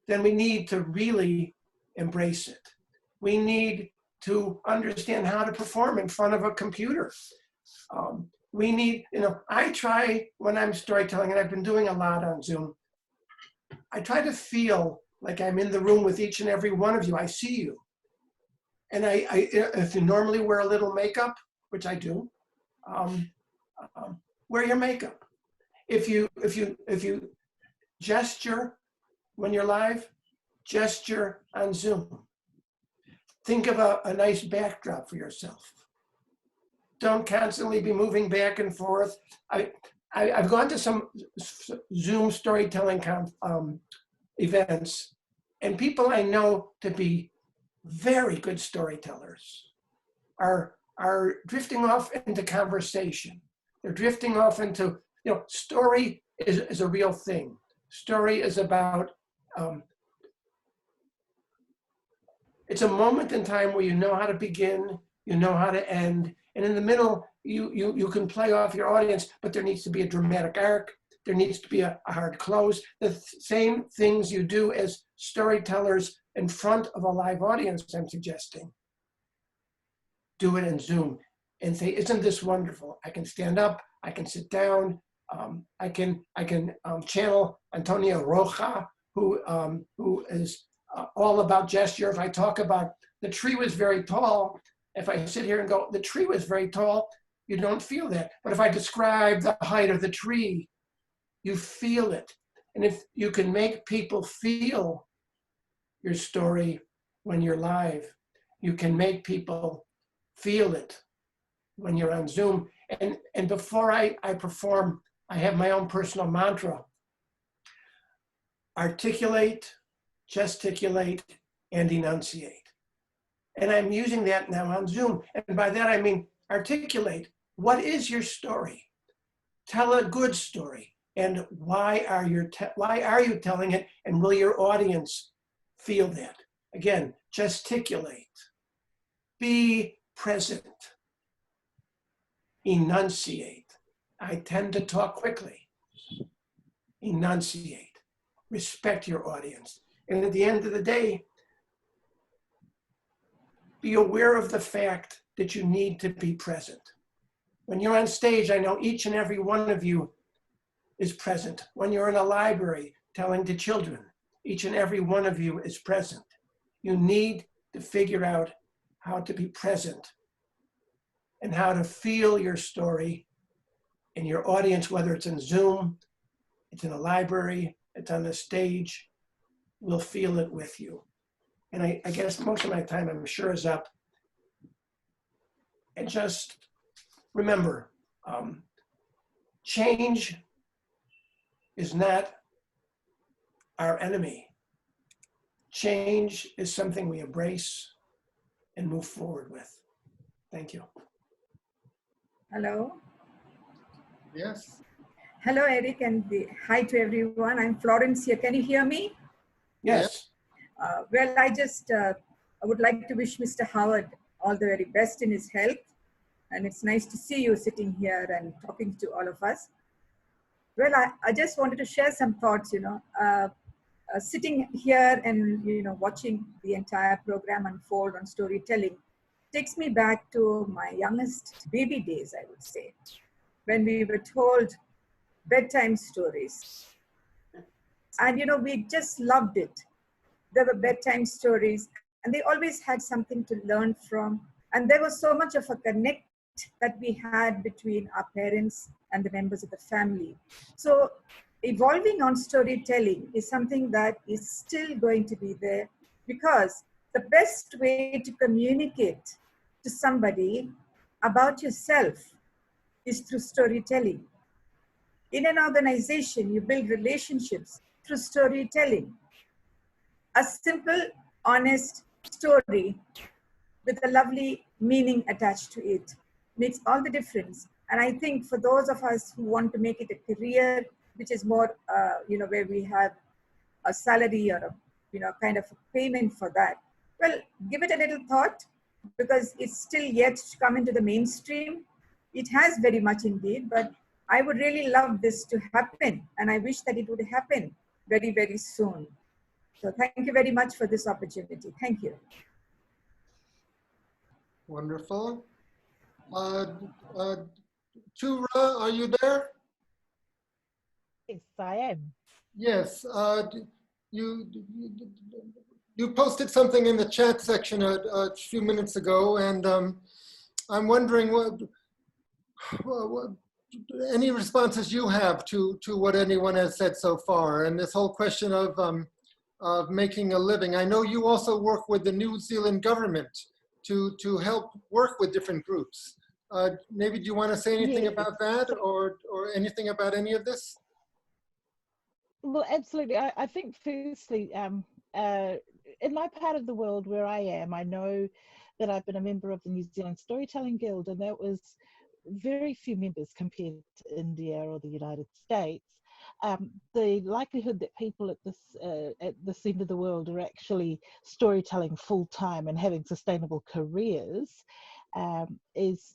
then we need to really embrace it. We need to understand how to perform in front of a computer. We need, I try when I'm storytelling, and I've been doing a lot on Zoom, I try to feel like I'm in the room with each and every one of you. I see you. And if you normally wear a little makeup, which I do, wear your makeup. If you gesture when you're live, gesture on Zoom. Think of a nice backdrop for yourself. Don't constantly be moving back and forth. I've gone to some Zoom storytelling events, and people I know to be very good storytellers are drifting off into conversation. They're drifting off into, story is a real thing. Story is about, it's a moment in time where you know how to begin, you know how to end, And in the middle, you can play off your audience, but there needs to be a dramatic arc. There needs to be a hard close. The same things you do as storytellers in front of a live audience, I'm suggesting. Do it in Zoom and say, isn't this wonderful? I can stand up, I can sit down, I can channel Antonio Roja, who is all about gesture. If I talk about the tree was very tall, if I sit here and go, the tree was very tall, you don't feel that. But if I describe the height of the tree, you feel it. And if you can make people feel your story when you're live, you can make people feel it when you're on Zoom. And before I perform, I have my own personal mantra. Articulate, gesticulate, and enunciate. And I'm using that now on Zoom. And by that I mean articulate. What is your story? Tell a good story. And why are you telling it? And will your audience feel that? Again, gesticulate. Be present. Enunciate. I tend to talk quickly. Enunciate. Respect your audience. And at the end of the day, be aware of the fact that you need to be present. When you're on stage, I know each and every one of you is present. When you're in a library telling to children, each and every one of you is present. You need to figure out how to be present and how to feel your story in your audience, whether it's in Zoom, it's in a library, it's on the stage, will feel it with you. And I guess most of my time, I'm sure, is up. And just remember, change is not our enemy. Change is something we embrace and move forward with. Thank you. Hello. Yes. Hello, Eric, and hi to everyone. I'm Florence here. Can you hear me? Yes. Well, I would like to wish Mr. Howard all the very best in his health. And it's nice to see you sitting here and talking to all of us. Well, I just wanted to share some thoughts, sitting here and, watching the entire program unfold on storytelling takes me back to my youngest baby days, I would say, when we were told bedtime stories. And, we just loved it. There were bedtime stories and they always had something to learn from. And there was so much of a connect that we had between our parents and the members of the family. So evolving on storytelling is something that is still going to be there, because the best way to communicate to somebody about yourself is through storytelling. In an organization, you build relationships through storytelling. A simple, honest story with a lovely meaning attached to it makes all the difference. And I think for those of us who want to make it a career, which is more, where we have a salary or a, kind of a payment for that, well, give it a little thought, because it's still yet to come into the mainstream. It has very much indeed, but I would really love this to happen. And I wish that it would happen very, very soon. So thank you very much for this opportunity. Thank you. Wonderful. Chura, are you there? Yes, I am. Yes. You posted something in the chat section a few minutes ago, and I'm wondering what any responses you have to what anyone has said so far, and this whole question of making a living. I know you also work with the New Zealand government to help work with different groups. Maybe do you want to say anything about that, or anything about any of this? Well, absolutely. I think firstly, in my part of the world where I am, I know that I've been a member of the New Zealand Storytelling Guild, and that was very few members compared to India or the United States. The likelihood that people at this end of the world are actually storytelling full time and having sustainable careers is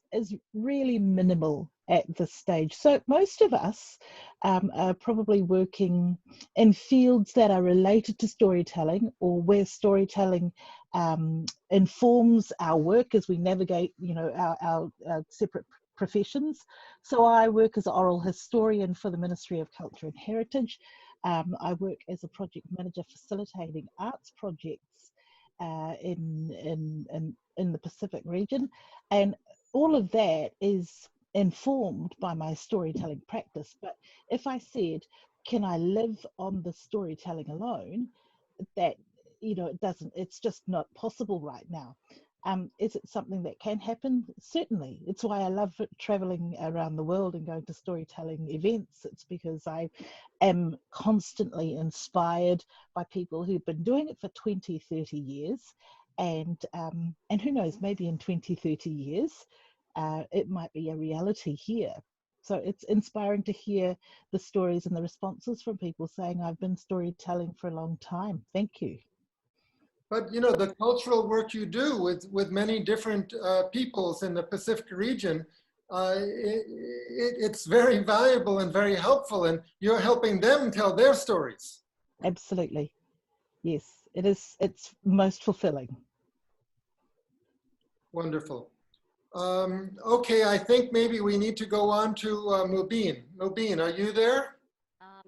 really minimal at this stage. So most of us are probably working in fields that are related to storytelling, or where storytelling informs our work as we navigate, our separate professions. So I work as an oral historian for the Ministry of Culture and Heritage. I work as a project manager facilitating arts projects in the Pacific region, and all of that is informed by my storytelling practice. But if I said, can I live on the storytelling alone, that it's just not possible right now. Is it something that can happen? Certainly. It's why I love traveling around the world and going to storytelling events. It's because I am constantly inspired by people who've been doing it for 20, 30 years. And who knows, maybe in 20, 30 years, it might be a reality here. So it's inspiring to hear the stories and the responses from people saying, I've been storytelling for a long time. Thank you. But the cultural work you do with many different peoples in the Pacific region, it's very valuable and very helpful, and you're helping them tell their stories. Absolutely. Yes, it is. It's most fulfilling. Wonderful. Okay, I think maybe we need to go on to Mubin. Mubin, are you there?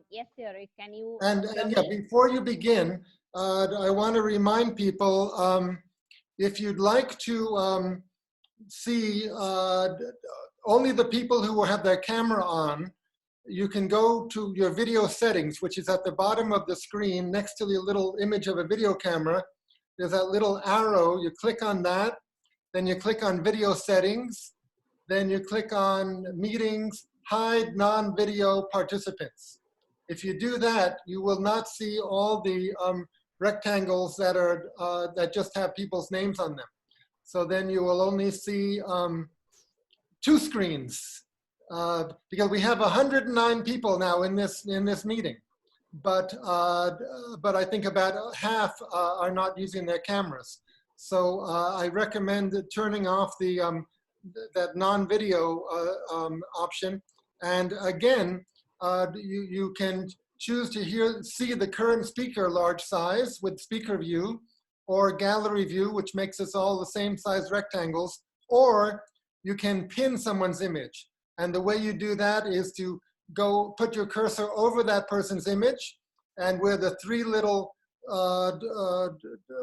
Yes, Eric, can you? And yeah, before you begin, I want to remind people, if you'd like to see only the people who have their camera on, you can go to your video settings, which is at the bottom of the screen next to the little image of a video camera. There's that little arrow. You click on that, then you click on video settings, then you click on meetings, hide non-video participants. If you do that, you will not see all the rectangles that are that just have people's names on them. So then you will only see 2 screens because we have 109 people now in this meeting, but I think about half are not using their cameras. So I recommend turning off the that non-video option. And again, you can choose to see the current speaker large size with speaker view, or gallery view, which makes us all the same size rectangles, or you can pin someone's image. And the way you do that is to go put your cursor over that person's image, and where the 3 little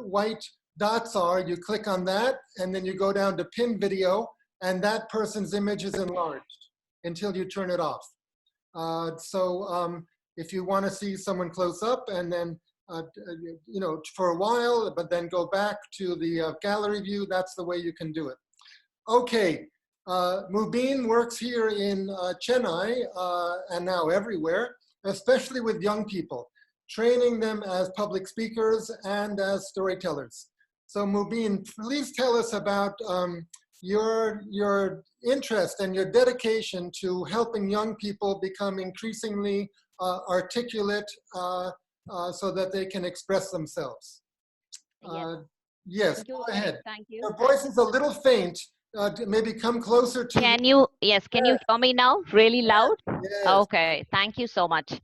white dots are, you click on that, and then you go down to pin video, and that person's image is enlarged until you turn it off. If you want to see someone close up and then, for a while, but then go back to the gallery view, that's the way you can do it. Okay, Mubin works here in Chennai and now everywhere, especially with young people, training them as public speakers and as storytellers. So Mubin, please tell us about your interest and your dedication to helping young people become increasingly articulate so that they can express themselves. Yes, go ahead. Thank you. Your voice is a little faint. Maybe come closer to. Can you, yes, can you hear me now? Really loud? Yes. Okay, thank you so much.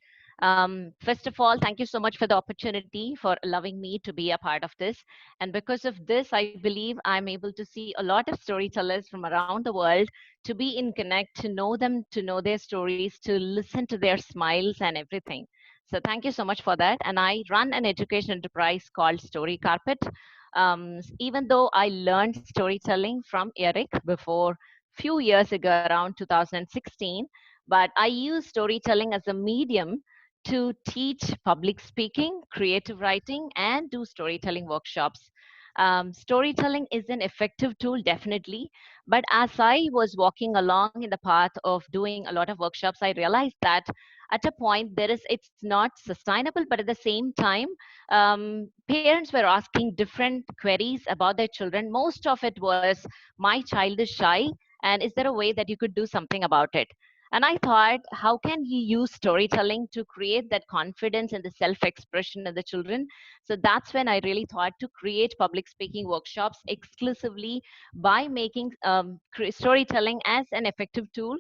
First of all, thank you so much for the opportunity for allowing me to be a part of this. And because of this, I believe I'm able to see a lot of storytellers from around the world, to be in connect, to know them, to know their stories, to listen to their smiles and everything. So thank you so much for that. And I run an education enterprise called Story Carpet. Even though I learned storytelling from Eric before few years ago, around 2016, but I use storytelling as a medium to teach public speaking, creative writing, and do storytelling workshops. Storytelling is an effective tool, definitely. But as I was walking along in the path of doing a lot of workshops, I realized that at a point it's not sustainable, but at the same time, parents were asking different queries about their children. Most of it was, my child is shy, and is there a way that you could do something about it? And I thought, how can he use storytelling to create that confidence and the self-expression in the children? So that's when I really thought to create public speaking workshops exclusively by making storytelling as an effective tool.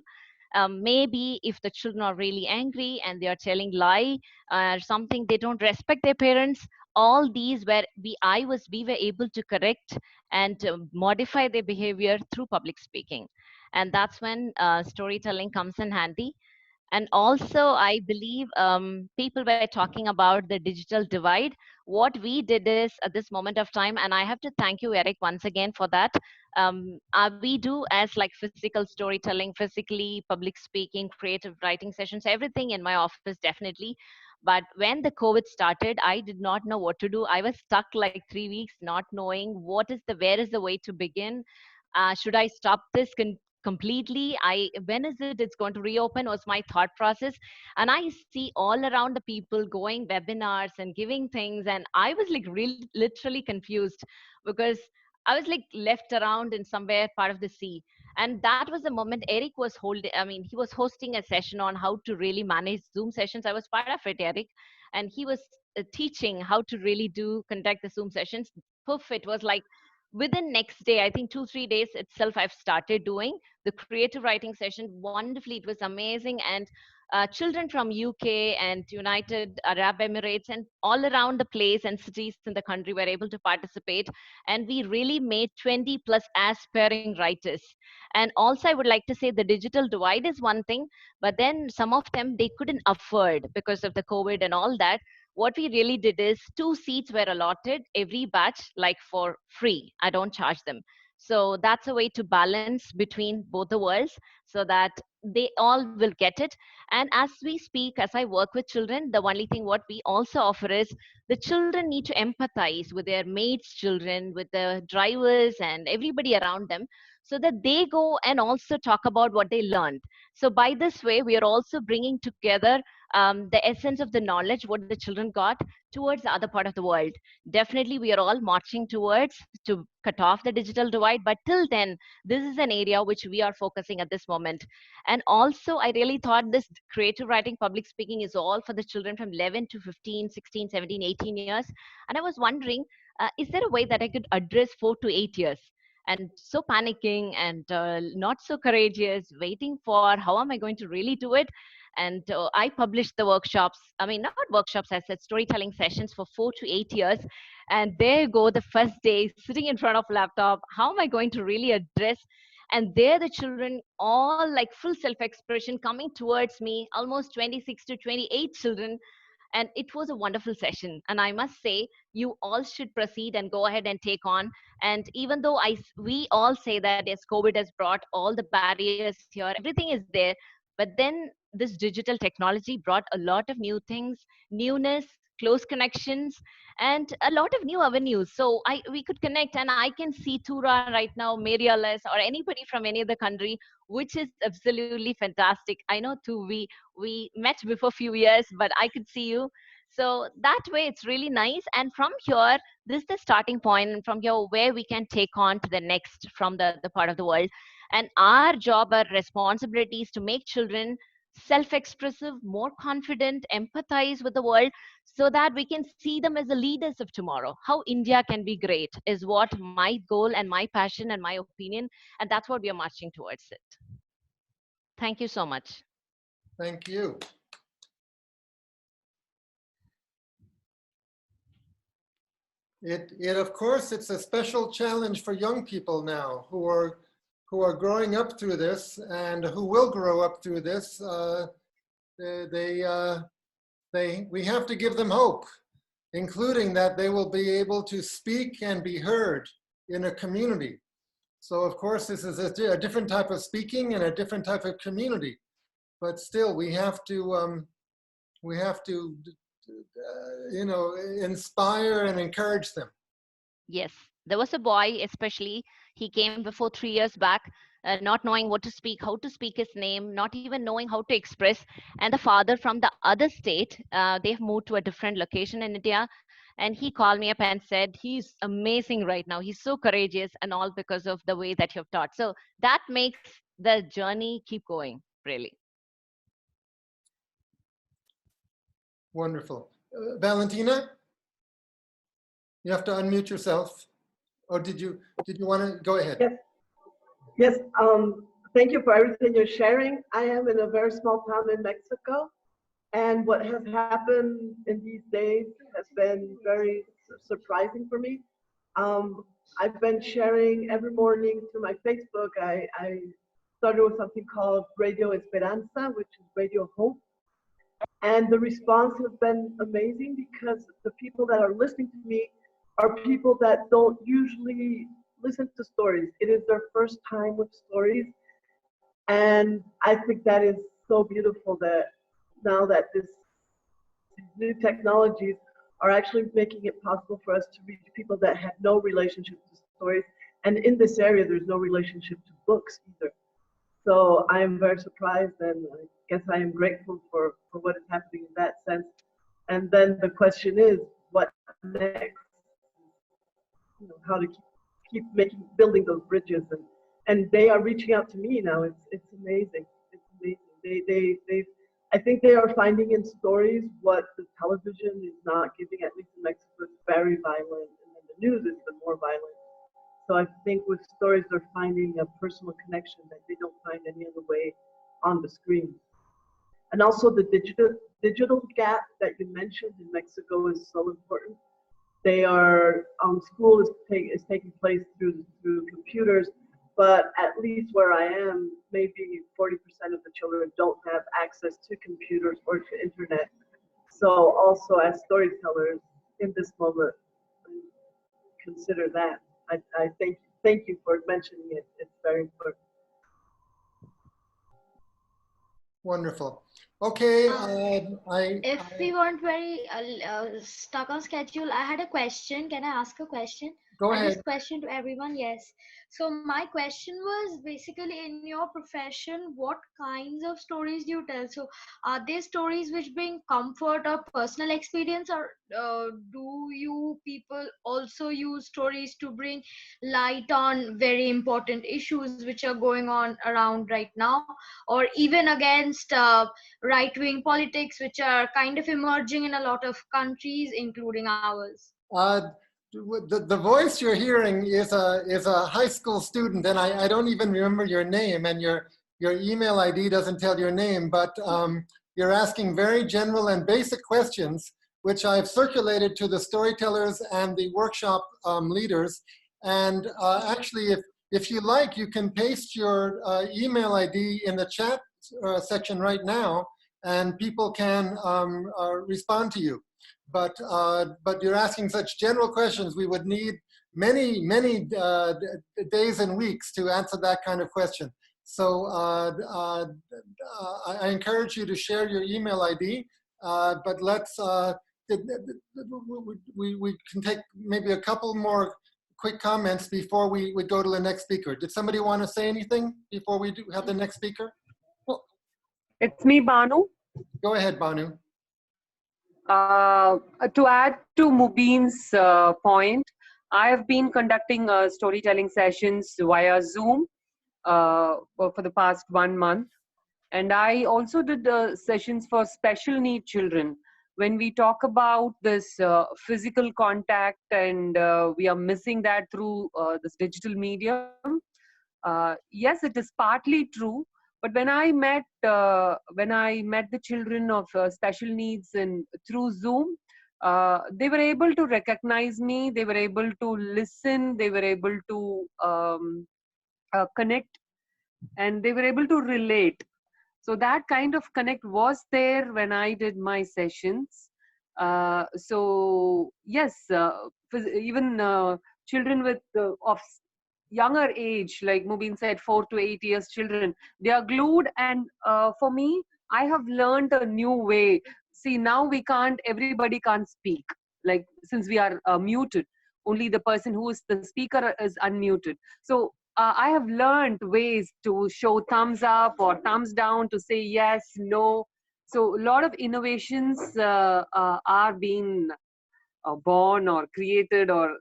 Maybe if the children are really angry and they are telling lie or something, they don't respect their parents, all these where we were able to correct and modify their behavior through public speaking. And that's when storytelling comes in handy. And also, I believe people were talking about the digital divide. What we did is at this moment of time, and I have to thank you, Eric, once again for that. We do as like physical storytelling, physically public speaking, creative writing sessions, everything in my office, definitely. But when the COVID started, I did not know what to do. I was stuck like 3 weeks, not knowing where is the way to begin. Should I stop this completely? When is it's going to reopen was my thought process. And I see all around the people going webinars and giving things, and I was like really literally confused because I was like left around in somewhere part of the sea. And that was the moment Eric was holding, I mean, he was hosting a session on how to really manage Zoom sessions. I was part of it, Eric, and he was teaching how to really conduct the Zoom sessions. Poof, it was like within next day, I think 2 3 days itself, I've started doing the creative writing session wonderfully. It was amazing. And children from UK and United Arab Emirates and all around the place and cities in the country were able to participate, and we really made 20 plus aspiring writers. And also I would like to say the digital divide is one thing, but then some of them they couldn't afford because of the COVID and all that. What we really did is 2 seats were allotted every batch, like for free. I don't charge them. So that's a way to balance between both the worlds so that they all will get it. And as we speak, as I work with children, the only thing what we also offer is the children need to empathize with their mates' children, with the drivers and everybody around them, so that they go and also talk about what they learned. So by this way, we are also bringing together the essence of the knowledge what the children got towards the other part of the world. Definitely we are all marching towards to cut off the digital divide, but till then this is an area which we are focusing at this moment. And also I really thought this creative writing public speaking is all for the children from 11 to 15, 16, 17, 18 years. And I was wondering, is there a way that I could address 4 to 8 years? And so panicking and not so courageous, waiting for how am I going to really do it. And I published the workshops, I mean not workshops, I said storytelling sessions for 4 to 8 years. And there go the first day sitting in front of laptop, how am I going to really address? And there the children all like full self-expression coming towards me, almost 26 to 28 children. And it was a wonderful session, and I must say you all should proceed and go ahead and take on. And even though we all say that yes, COVID has brought all the barriers here, everything is there, but then this digital technology brought a lot of new things, newness, close connections, and a lot of new avenues. So we could connect, and I can see Tura right now, Marialis, or anybody from any other country, which is absolutely fantastic. I know too, we met before a few years, but I could see you. So that way it's really nice. And from here, this is the starting point, and from here where we can take on to the next from the part of the world. And our job, our responsibility is to make children self-expressive, more confident, empathize with the world, so that we can see them as the leaders of tomorrow. How India can be great is what my goal and my passion and my opinion, and that's what we are marching towards it. Thank you so much. Thank you. It of course, it's a special challenge for young people now who are growing up through this and who will grow up through this. We have to give them hope, including that they will be able to speak and be heard in a community. So of course, this is a different type of speaking and a different type of community, but still we have to inspire and encourage them. Yes, there was a boy, especially, he came before 3 years back, not knowing what to speak, how to speak his name, not even knowing how to express. And the father from the other state, they've moved to a different location in India. And he called me up and said, he's amazing right now. He's so courageous, and all because of the way that you've taught. So that makes the journey keep going, really. Wonderful. Valentina, you have to unmute yourself. Or did you want to go ahead? Yes. Yes. Thank you for everything you're sharing. I am in a very small town in Mexico, and what has happened in these days has been very surprising for me. I've been sharing every morning through my Facebook. I started with something called Radio Esperanza, which is Radio Hope. And the response has been amazing because the people that are listening to me are people that don't usually listen to stories. It is their first time with stories. And I think that is so beautiful that now that these new technologies are actually making it possible for us to reach people that have no relationship to stories. And in this area, there's no relationship to books either. So I am very surprised, and I guess I am grateful for what is happening in that sense. And then the question is, what next? You know, how to keep building those bridges, and they are reaching out to me now. It's amazing. It's amazing. I think they are finding in stories what the television is not giving. At least in Mexico, it's very violent, and then the news is even more violent. So I think with stories, they're finding a personal connection that they don't find any other way on the screen. And also the digital gap that you mentioned in Mexico is so important. They are, school is taking place through computers, but at least where I am, maybe 40% of the children don't have access to computers or to internet. So also as storytellers in this moment, consider that. I thank you for mentioning it. It's very important. Wonderful. Okay. If we weren't very stuck on schedule, I had a question. Can I ask a question? Go ahead. This question to everyone, yes. So my question was basically, in your profession, what kinds of stories do you tell? So are they stories which bring comfort or personal experience, or do you people also use stories to bring light on very important issues which are going on around right now, or even against right-wing politics which are kind of emerging in a lot of countries, including ours? The voice you're hearing is a high school student, and I don't even remember your name, and your email ID doesn't tell your name, but you're asking very general and basic questions, which I've circulated to the storytellers and the workshop leaders. And actually, if you like, you can paste your email ID in the chat section right now, and people can respond to you. But you're asking such general questions. We would need many days and weeks to answer that kind of question. So I encourage you to share your email ID. But let's we can take maybe a couple more quick comments before we go to the next speaker. Did somebody want to say anything before we have the next speaker? It's me, Banu. Go ahead, Banu. To add to Mubin's point, I have been conducting storytelling sessions via Zoom for the past 1 month. And I also did sessions for special need children. When we talk about this physical contact and we are missing that through this digital medium, yes, it is partly true. But when I met the children of special needs through Zoom, they were able to recognize me. They were able to listen. They were able to connect, and they were able to relate. So that kind of connect was there when I did my sessions. So yes, even children with of younger age, like Mubin said, 4 to 8 years children, they are glued. And for me, I have learned a new way. See, now everybody can't speak, like since we are muted, only the person who is the speaker is unmuted. So I have learned ways to show thumbs up or thumbs down, to say yes, no. So a lot of innovations are being born or created, or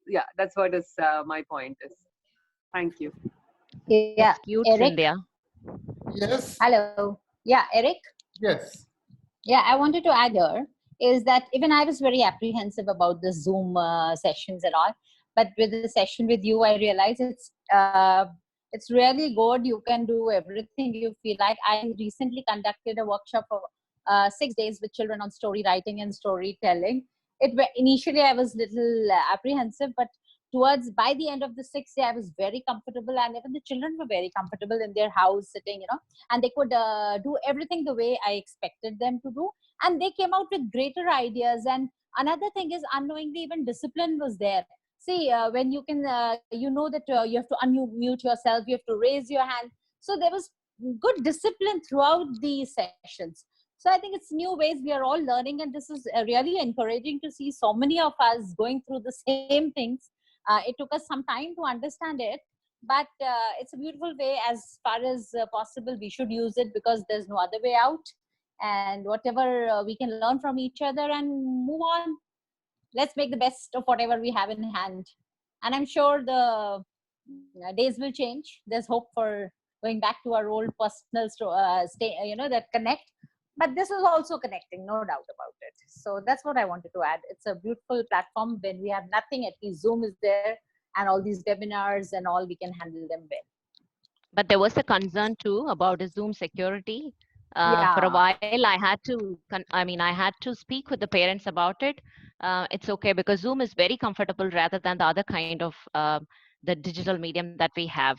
yeah, that's what is my point is. Thank you. Yeah, cute, Eric? Cynthia. Yes. Hello. Yeah, Eric? Yes. Yeah, I wanted to add here is that even I was very apprehensive about the Zoom sessions and all, but with the session with you, I realized it's really good. You can do everything you feel like. I recently conducted a workshop for 6 days with children on story writing and storytelling. Initially I was little apprehensive, but towards by the end of the 6th day, I was very comfortable, and even the children were very comfortable in their house sitting, and they could do everything the way I expected them to do, and they came out with greater ideas. And another thing is, unknowingly, even discipline was there. See, when you can, that you have to unmute yourself, you have to raise your hand. So there was good discipline throughout the sessions. So I think it's new ways we are all learning, and this is really encouraging to see so many of us going through the same things. It took us some time to understand it, but it's a beautiful way. As far as possible, we should use it, because there's no other way out. And whatever we can learn from each other and move on, let's make the best of whatever we have in hand. And I'm sure the days will change. There's hope for going back to our old personal that connect. But this is also connecting, no doubt about it. So that's what I wanted to add. It's a beautiful platform. When we have nothing, at least Zoom is there, and all these webinars and all, we can handle them well. But there was a concern too about the Zoom security. For a while, I had to speak with the parents about it. It's okay, because Zoom is very comfortable rather than the other kind of the digital medium that we have.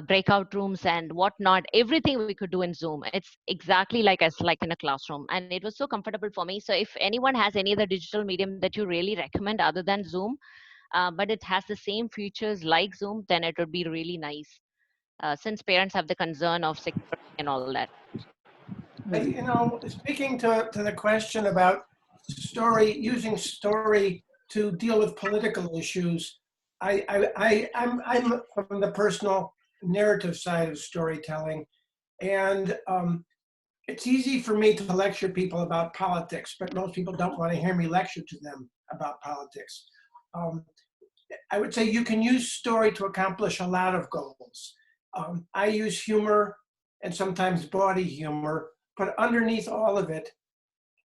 Breakout rooms and whatnot, everything we could do in Zoom. It's exactly like in a classroom, and it was so comfortable for me. So if anyone has any other digital medium that you really recommend other than Zoom, but it has the same features like Zoom, then it would be really nice, since parents have the concern of security and all that. Speaking to the question about using story to deal with political issues, I'm from the personal narrative side of storytelling, and it's easy for me to lecture people about politics, but most people don't want to hear me lecture to them about politics. I would say you can use story to accomplish a lot of goals. I use humor and sometimes bawdy humor, but underneath all of it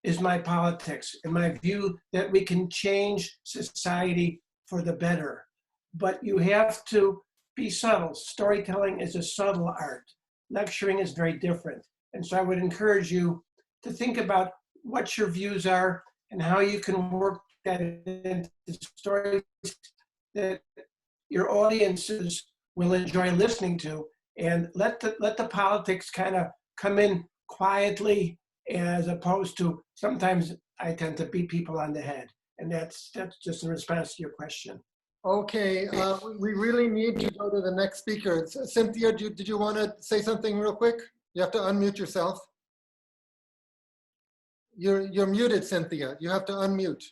is my politics and my view that we can change society for the better. But you have to be subtle. Storytelling is a subtle art. Lecturing is very different. And so I would encourage you to think about what your views are and how you can work that into stories that your audiences will enjoy listening to, and let the politics kind of come in quietly, as opposed to sometimes I tend to beat people on the head. And that's just in response to your question. Okay, we really need to go to the next speaker. Cynthia, did you want to say something real quick? You have to unmute yourself. You're muted, Cynthia. You have to unmute.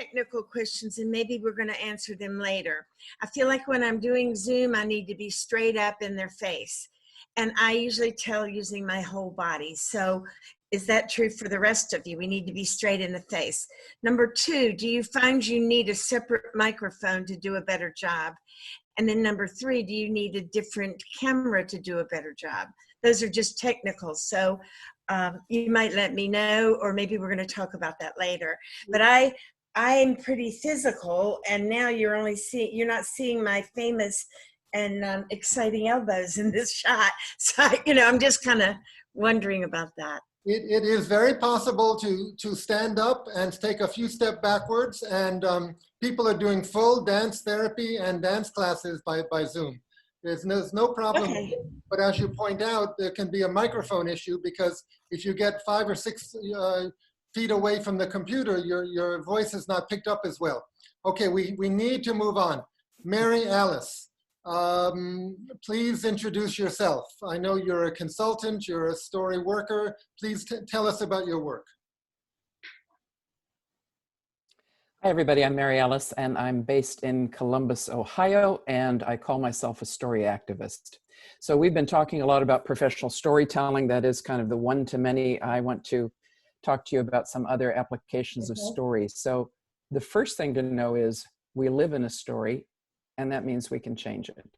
Technical questions, and maybe we're going to answer them later. I feel like when I'm doing Zoom, I need to be straight up in their face. And I usually tell using my whole body. So is that true for the rest of you? We need to be straight in the face. Number two, do you find you need a separate microphone to do a better job? And then number three, do you need a different camera to do a better job? Those are just technical. So you might let me know, or maybe we're going to talk about that later. But I'm pretty physical, and now you're not seeing my famous and exciting elbows in this shot. So, I'm just kind of wondering about that. It is very possible to stand up and take a few steps backwards, and people are doing full dance therapy and dance classes by Zoom. There's no problem. Okay. But as you point out, there can be a microphone issue, because if you get 5 or 6 feet away from the computer, your voice is not picked up as well. Okay, we need to move on. Mary Alice, please introduce yourself. I know you're a consultant, you're a story worker. Please tell us about your work. Hi everybody, I'm Mary Alice, and I'm based in Columbus, Ohio, and I call myself a story activist. So we've been talking a lot about professional storytelling. That is kind of the one-to-many. I want to talk to you about some other applications of story. So the first thing to know is we live in a story, and that means we can change it.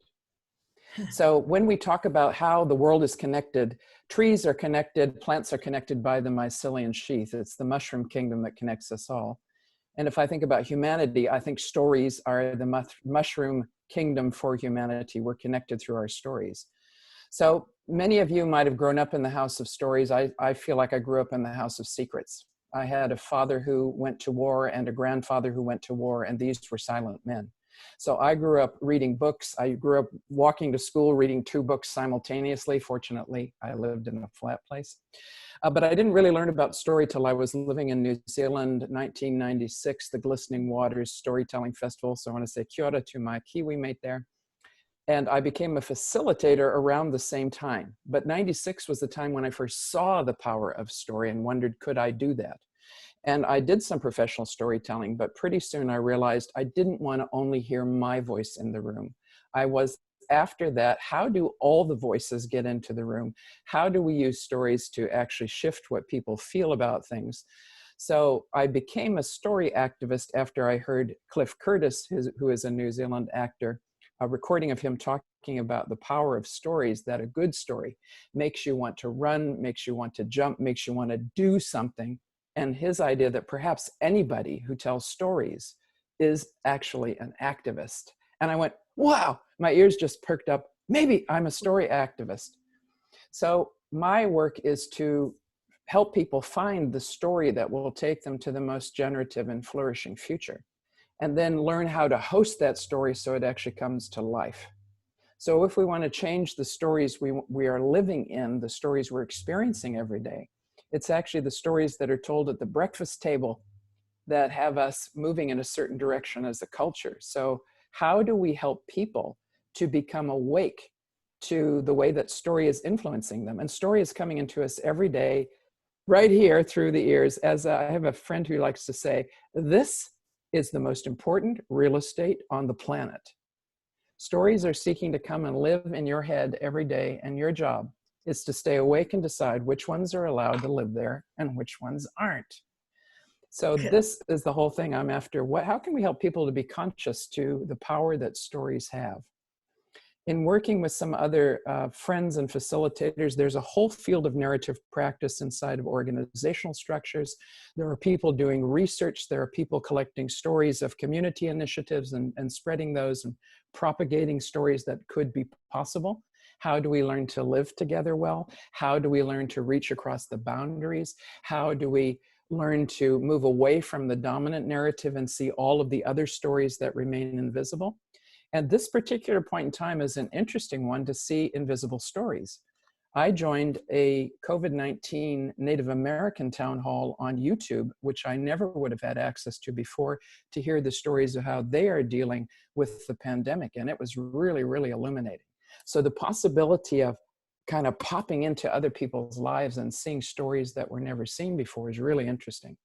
So when we talk about how the world is connected, trees are connected, plants are connected by the mycelium sheath. It's the mushroom kingdom that connects us all. And if I think about humanity, I think stories are the mushroom kingdom for humanity. We're connected through our stories. So many of you might have grown up in the house of stories. I feel like I grew up in the house of secrets. I had a father who went to war and a grandfather who went to war, and these were silent men. So I grew up reading books. I grew up walking to school, reading 2 books simultaneously. Fortunately, I lived in a flat place. But I didn't really learn about story till I was living in New Zealand, 1996, the Glistening Waters Storytelling Festival. So I want to say kia ora to my Kiwi mate there. And I became a facilitator around the same time. But 96 was the time when I first saw the power of story and wondered, could I do that? And I did some professional storytelling, but pretty soon I realized I didn't want to only hear my voice in the room. I was, after that, how do all the voices get into the room? How do we use stories to actually shift what people feel about things? So I became a story activist after I heard Cliff Curtis, who is a New Zealand actor, a recording of him talking about the power of stories, that a good story makes you want to run, makes you want to jump, makes you want to do something. And his idea that perhaps anybody who tells stories is actually an activist. And I went, wow, my ears just perked up. Maybe I'm a story activist. So my work is to help people find the story that will take them to the most generative and flourishing future, and then learn how to host that story so it actually comes to life. So if we want to change the stories we are living in, the stories we're experiencing every day, it's actually the stories that are told at the breakfast table that have us moving in a certain direction as a culture. So how do we help people to become awake to the way that story is influencing them? And story is coming into us every day, right here through the ears. As I have a friend who likes to say, this is the most important real estate on the planet. Stories are seeking to come and live in your head every day, and your job is to stay awake and decide which ones are allowed to live there and which ones aren't. So this is the whole thing I'm after. How can we help people to be conscious to the power that stories have? In working with some other friends and facilitators, there's a whole field of narrative practice inside of organizational structures. There are people doing research. There are people collecting stories of community initiatives and spreading those and propagating stories that could be possible. How do we learn to live together well? How do we learn to reach across the boundaries? How do we learn to move away from the dominant narrative and see all of the other stories that remain invisible? And this particular point in time is an interesting one to see invisible stories. I joined a COVID-19 Native American town hall on YouTube, which I never would have had access to before, to hear the stories of how they are dealing with the pandemic. And it was really, really illuminating. So the possibility of kind of popping into other people's lives and seeing stories that were never seen before is really interesting.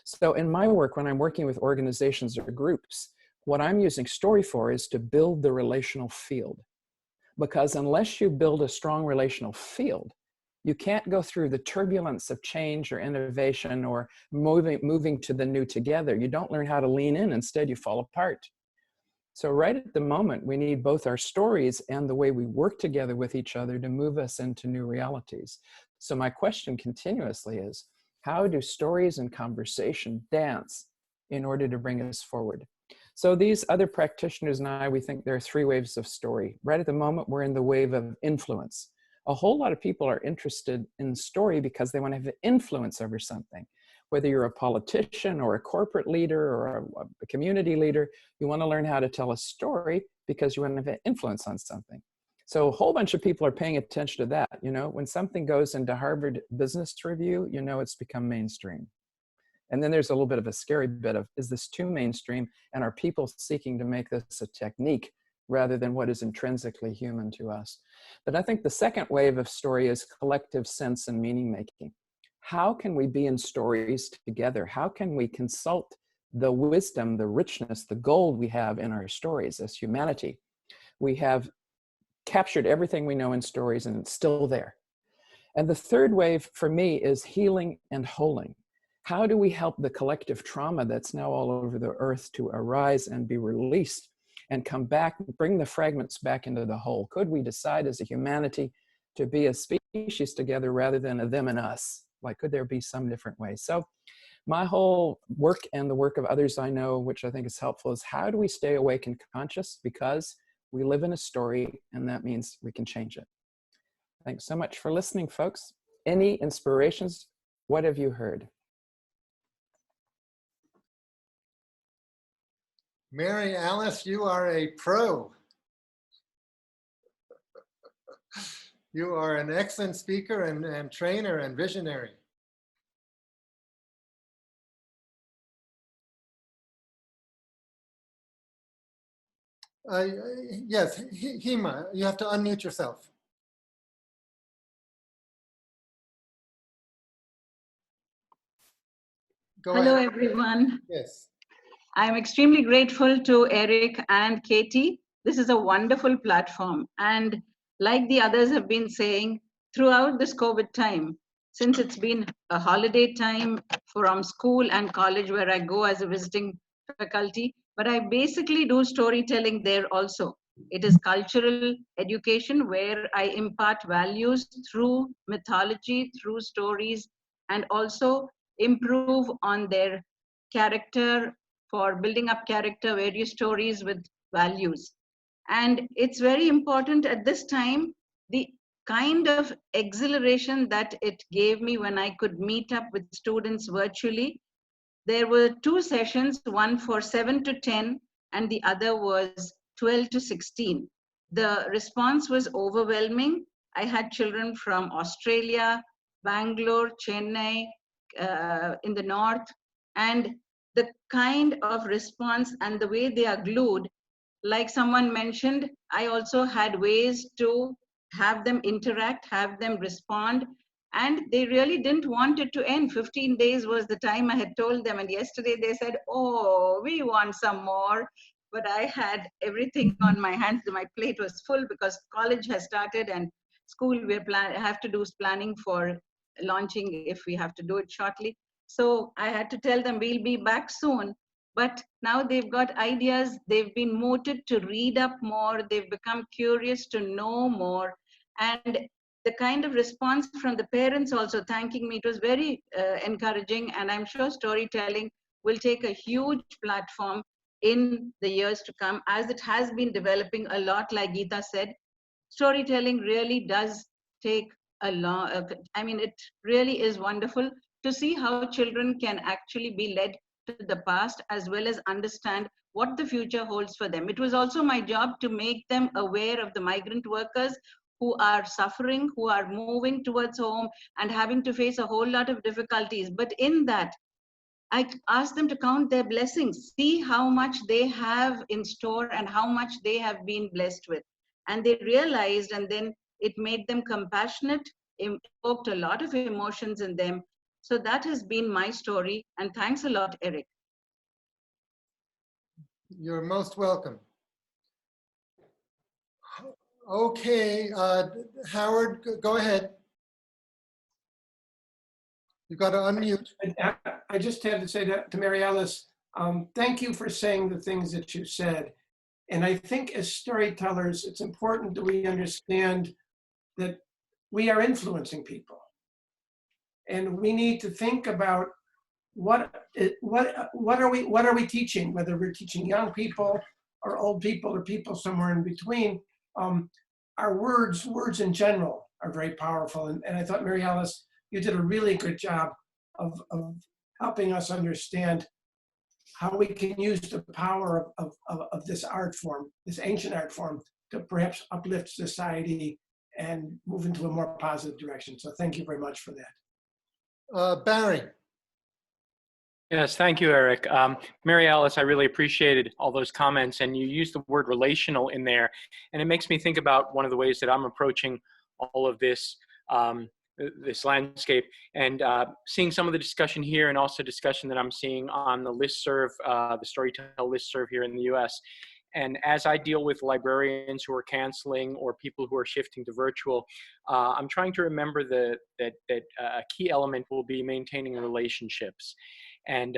So in my work, when I'm working with organizations or groups, what I'm using story for is to build the relational field. Because unless you build a strong relational field, you can't go through the turbulence of change or innovation or moving to the new together. You don't learn how to lean in, instead you fall apart. So right at the moment, we need both our stories and the way we work together with each other to move us into new realities. So my question continuously is, how do stories and conversation dance in order to bring us forward? So these other practitioners and I, we think there are 3 waves of story. Right at the moment, we're in the wave of influence. A whole lot of people are interested in story because they want to have influence over something. Whether you're a politician or a corporate leader or a community leader, you want to learn how to tell a story because you want to have influence on something. So a whole bunch of people are paying attention to that. You know, when something goes into Harvard Business Review, you know it's become mainstream. And then there's a little bit of a scary bit of, is this too mainstream? And are people seeking to make this a technique rather than what is intrinsically human to us? But I think the second wave of story is collective sense and meaning making. How can we be in stories together? How can we consult the wisdom, the richness, the gold we have in our stories as humanity? We have captured everything we know in stories and it's still there. And the third wave for me is healing and holding. How do we help the collective trauma that's now all over the earth to arise and be released? and come back, bring the fragments back into the whole? Could we decide as a humanity to be a species together rather than a them and us? Like, could there be some different way? So my whole work and the work of others I know, which I think is helpful, is how do we stay awake and conscious? Because we live in a story, and that means we can change it. Thanks so much for listening, folks. Any inspirations? What have you heard? Mary Alice, you are a pro. You are an excellent speaker and trainer and visionary. Yes, Hema, you have to unmute yourself. Go Hello, ahead. everyone. Yes. I'm extremely grateful to Eric and Katie. This is a wonderful platform. And like the others have been saying, throughout this COVID time, since it's been a holiday time from school and college where I go as a visiting faculty, but I basically do storytelling there also. It is cultural education where I impart values through mythology, through stories, and also improve on their character, for building up character, various stories with values. And it's very important at this time, the kind of exhilaration that it gave me when I could meet up with students virtually. There were 2 sessions, one for 7 to 10, and the other was 12 to 16. The response was overwhelming. I had children from Australia, Bangalore, Chennai, in the north, and the kind of response and the way they are glued, like someone mentioned, I also had ways to have them interact, have them respond, and they really didn't want it to end. 15 days was the time I had told them, and yesterday they said, oh, we want some more. But I had everything on my hands. My plate was full because college has started and school have to do planning for launching if we have to do it shortly. So I had to tell them we'll be back soon. But now they've got ideas, they've been motivated to read up more, they've become curious to know more. And the kind of response from the parents also thanking me, it was very encouraging. And I'm sure storytelling will take a huge platform in the years to come, as it has been developing a lot, like Geeta said. Storytelling really does take a long, I mean, it really is wonderful to see how children can actually be led to the past as well as understand what the future holds for them. It was also my job to make them aware of the migrant workers who are suffering, who are moving towards home and having to face a whole lot of difficulties. But in that, I asked them to count their blessings, see how much they have in store and how much they have been blessed with. And they realized, and then it made them compassionate, evoked a lot of emotions in them. So that has been my story. And thanks a lot, Eric. You're most welcome. Okay, Howard, go ahead. You've got to unmute. I just had to say to Mary Alice, thank you for saying the things that you said. And I think as storytellers, it's important that we understand that we are influencing people. And we need to think about what are we teaching, whether we're teaching young people or old people or people somewhere in between. Our words in general are very powerful. And I thought, Mary Alice, you did a really good job of helping us understand how we can use the power of this art form, this ancient art form, to perhaps uplift society and move into a more positive direction. So thank you very much for that. Barry. Yes, thank you, Eric. Mary Alice, I really appreciated all those comments, and you used the word relational in there. And it makes me think about one of the ways that I'm approaching all of this, this landscape, and seeing some of the discussion here and also discussion that I'm seeing on the listserv, the Storytel listserv here in the US. And as I deal with librarians who are canceling or people who are shifting to virtual, I'm trying to remember that a key element will be maintaining relationships. And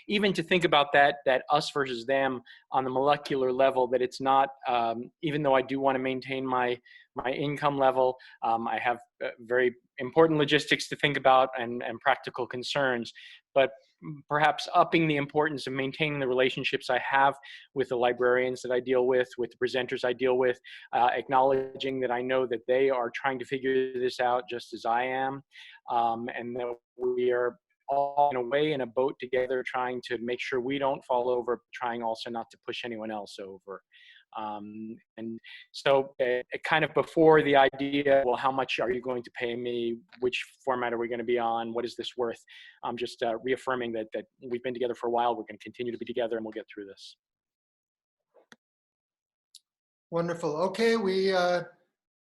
even to think about that us versus them on the molecular level, that it's not, even though I do want to maintain my income level, I have very important logistics to think about and practical concerns, but perhaps upping the importance of maintaining the relationships I have with the librarians that I deal with the presenters I deal with, acknowledging that I know that they are trying to figure this out just as I am, and that we are all in a way in a boat together, trying to make sure we don't fall over, trying also not to push anyone else over. And so kind of before the idea, well, how much are you going to pay me? Which format are we going to be on? What is this worth? I'm just reaffirming that we've been together for a while. We're going to continue to be together, and we'll get through this. Wonderful. Okay, we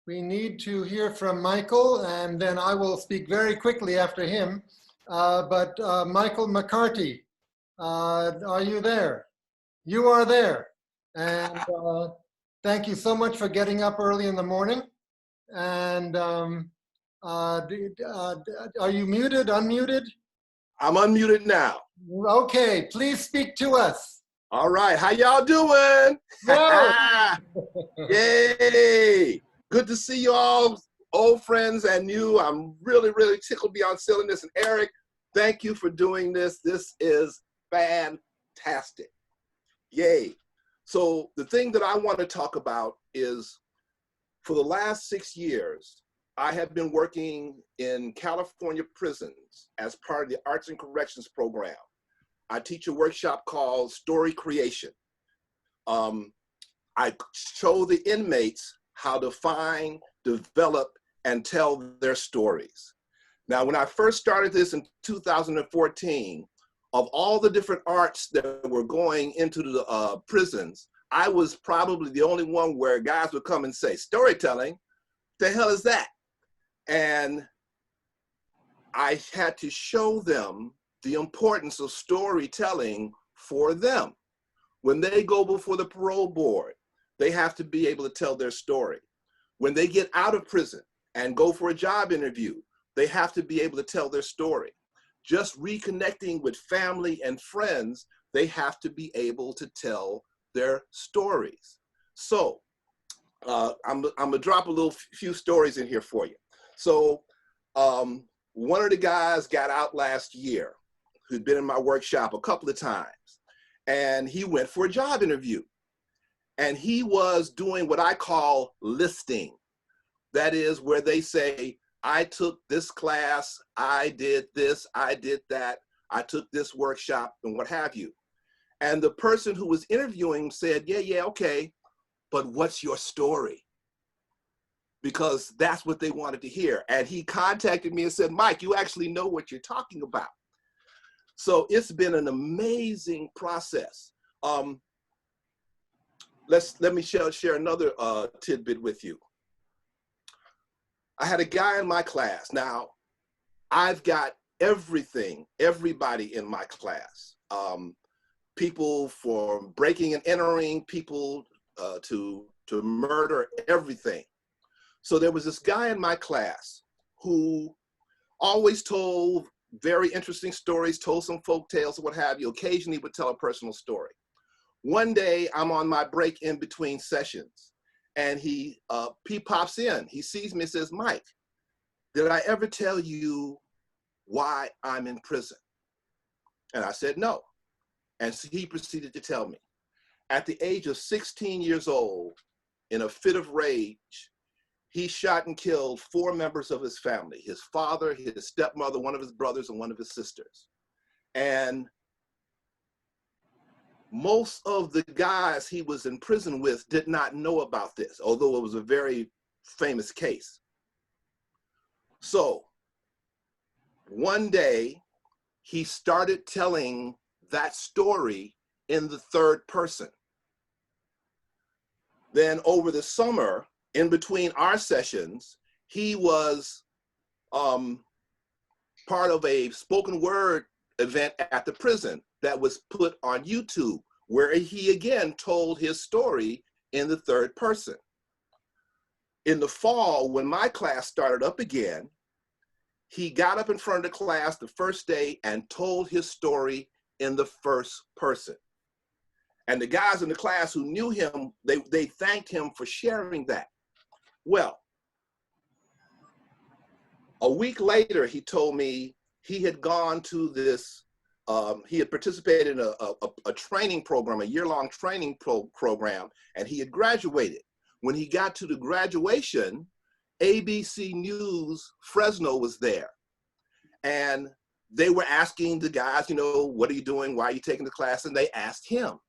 need to hear from Michael, and then I will speak very quickly after him. But Michael McCarty, are you there? You are there. And thank you so much for getting up early in the morning. And are you muted, unmuted? I'm unmuted now. Okay, please speak to us. All right, how y'all doing? Yay! Good to see you all, old friends and new. I'm really, really tickled beyond silliness. And Eric, thank you for doing this. This is fantastic. Yay. So the thing that I want to talk about is, for the last 6 years, I have been working in California prisons as part of the Arts and Corrections program. I teach a workshop called Story Creation. I show the inmates how to find, develop, and tell their stories. Now, when I first started this in 2014, of all the different arts that were going into the prisons, I was probably the only one where guys would come and say, storytelling, the hell is that? And I had to show them the importance of storytelling for them. When they go before the parole board, they have to be able to tell their story. When they get out of prison and go for a job interview, they have to be able to tell their story. Just reconnecting with family and friends, they have to be able to tell their stories. So I'm gonna drop a few stories in here for you. So one of the guys got out last year who'd been in my workshop a couple of times, and he went for a job interview. And he was doing what I call listing. That is where they say, I took this class, I did this, I did that, I took this workshop, and what have you. And the person who was interviewing said, yeah, okay, but what's your story? Because that's what they wanted to hear. And he contacted me and said, Mike, you actually know what you're talking about. So it's been an amazing process. Let me share another tidbit with you. I had a guy in my class. Now, I've got everybody in my class. People from breaking and entering, people to murder, everything. So there was this guy in my class who always told very interesting stories, told some folk tales or what have you. Occasionally would tell a personal story. One day I'm on my break in between sessions, and he pops in. He sees me and says, Mike, did I ever tell you why I'm in prison? And I said, no. And so he proceeded to tell me. At the age of 16 years old, in a fit of rage, he shot and killed 4 members of his family, his father, his stepmother, one of his brothers, and one of his sisters. And most of the guys he was in prison with did not know about this, although it was a very famous case. So one day he started telling that story in the third person. Then over the summer, in between our sessions, he was part of a spoken word event at the prison that was put on YouTube, where he again told his story in the third person. In the fall, when my class started up again, he got up in front of the class the first day and told his story in the first person. And the guys in the class who knew him, they thanked him for sharing that. Well, a week later, he told me he had gone to this, he had participated in a training program, a year-long training program, and he had graduated. When he got to the graduation, ABC News Fresno was there. And they were asking the guys, you know, what are you doing? Why are you taking the class? And they asked him.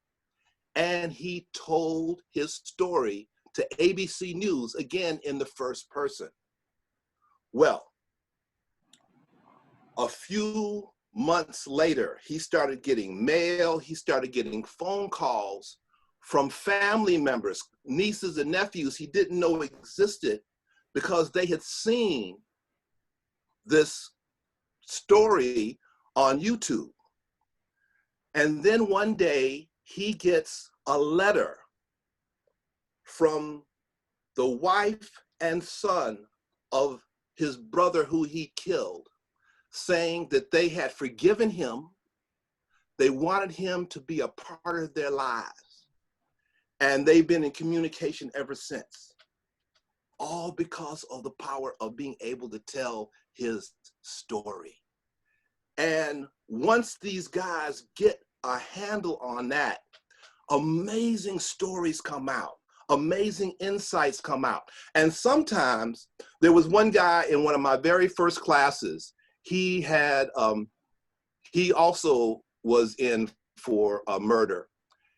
And he told his story to ABC News, again, in the first person. Well, a few months later, he started getting mail, he started getting phone calls from family members, nieces and nephews he didn't know existed, because they had seen this story on YouTube. And then one day he gets a letter from the wife and son of his brother who he killed, saying that they had forgiven him, they wanted him to be a part of their lives, and they've been in communication ever since. All because of the power of being able to tell his story. And once these guys get a handle on that, amazing stories come out, amazing insights come out. And sometimes, there was one guy in one of my very first classes, he had, he also was in for a murder.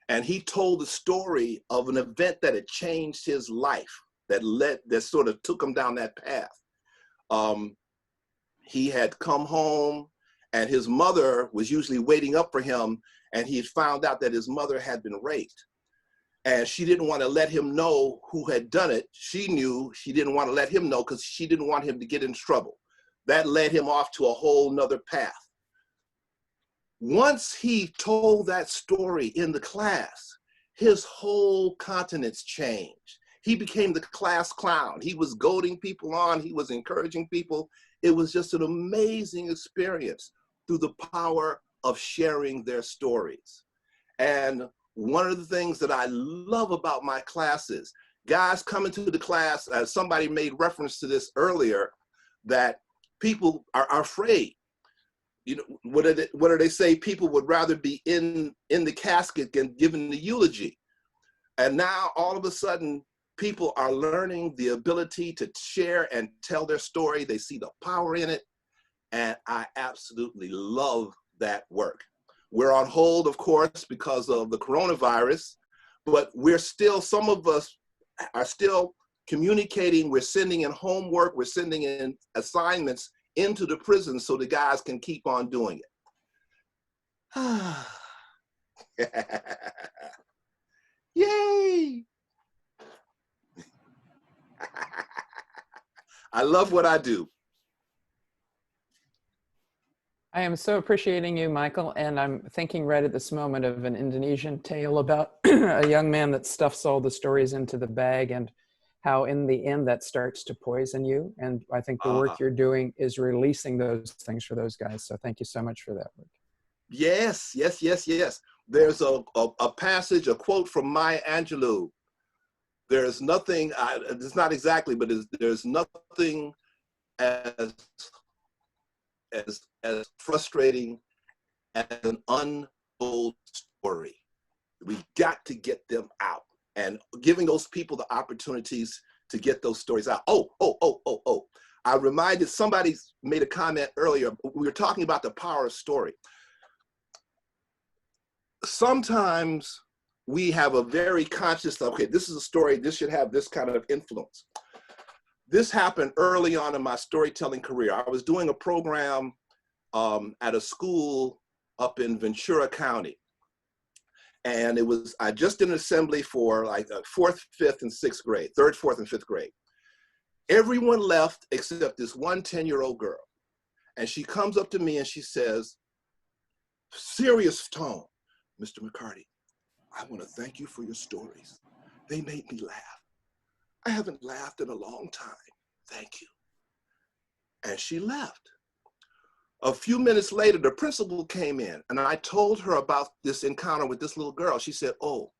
And he told the story of an event that had changed his life, that sort of took him down that path. He had come home and his mother was usually waiting up for him, and he had found out that his mother had been raped. And she didn't want to let him know who had done it. She knew she didn't want to let him know because she didn't want him to get in trouble. That led him off to a whole nother path. Once he told that story in the class, his whole countenance changed. He became the class clown. He was goading people on. He was encouraging people. It was just an amazing experience through the power of sharing their stories. And one of the things that I love about my classes, guys come into the class, as somebody made reference to this earlier, that people are afraid. You know, what do they say? People would rather be in the casket than given the eulogy. And now all of a sudden, people are learning the ability to share and tell their story. They see the power in it. And I absolutely love that work. We're on hold, of course, because of the coronavirus, but we're still, some of us are still communicating. We're sending in homework. We're sending in assignments into the prison so the guys can keep on doing it. Yay! I love what I do. I am so appreciating you, Michael, and I'm thinking right at this moment of an Indonesian tale about a young man that stuffs all the stories into the bag and how in the end that starts to poison you. And I think the work you're doing is releasing those things for those guys. So thank you so much for that work. Yes, yes, yes, yes. There's a passage, a quote from Maya Angelou. There's nothing, it's not exactly, but there's nothing as frustrating as an untold story. We got to get them out, and giving those people the opportunities to get those stories out. I reminded, somebody made a comment earlier, we were talking about the power of story. Sometimes we have a very conscious, okay, this is a story, this should have this kind of influence. This happened early on in my storytelling career. I was doing a program at a school up in Ventura County. And I just did an assembly for like 4th, 5th, and 6th grade, 3rd, 4th, and 5th grade. Everyone left except this one 10-year-old girl. And she comes up to me and she says, serious tone, Mr. McCarty, I want to thank you for your stories. They made me laugh. I haven't laughed in a long time. Thank you. And she left. A few minutes later, the principal came in and I told her about this encounter with this little girl. She said, oh,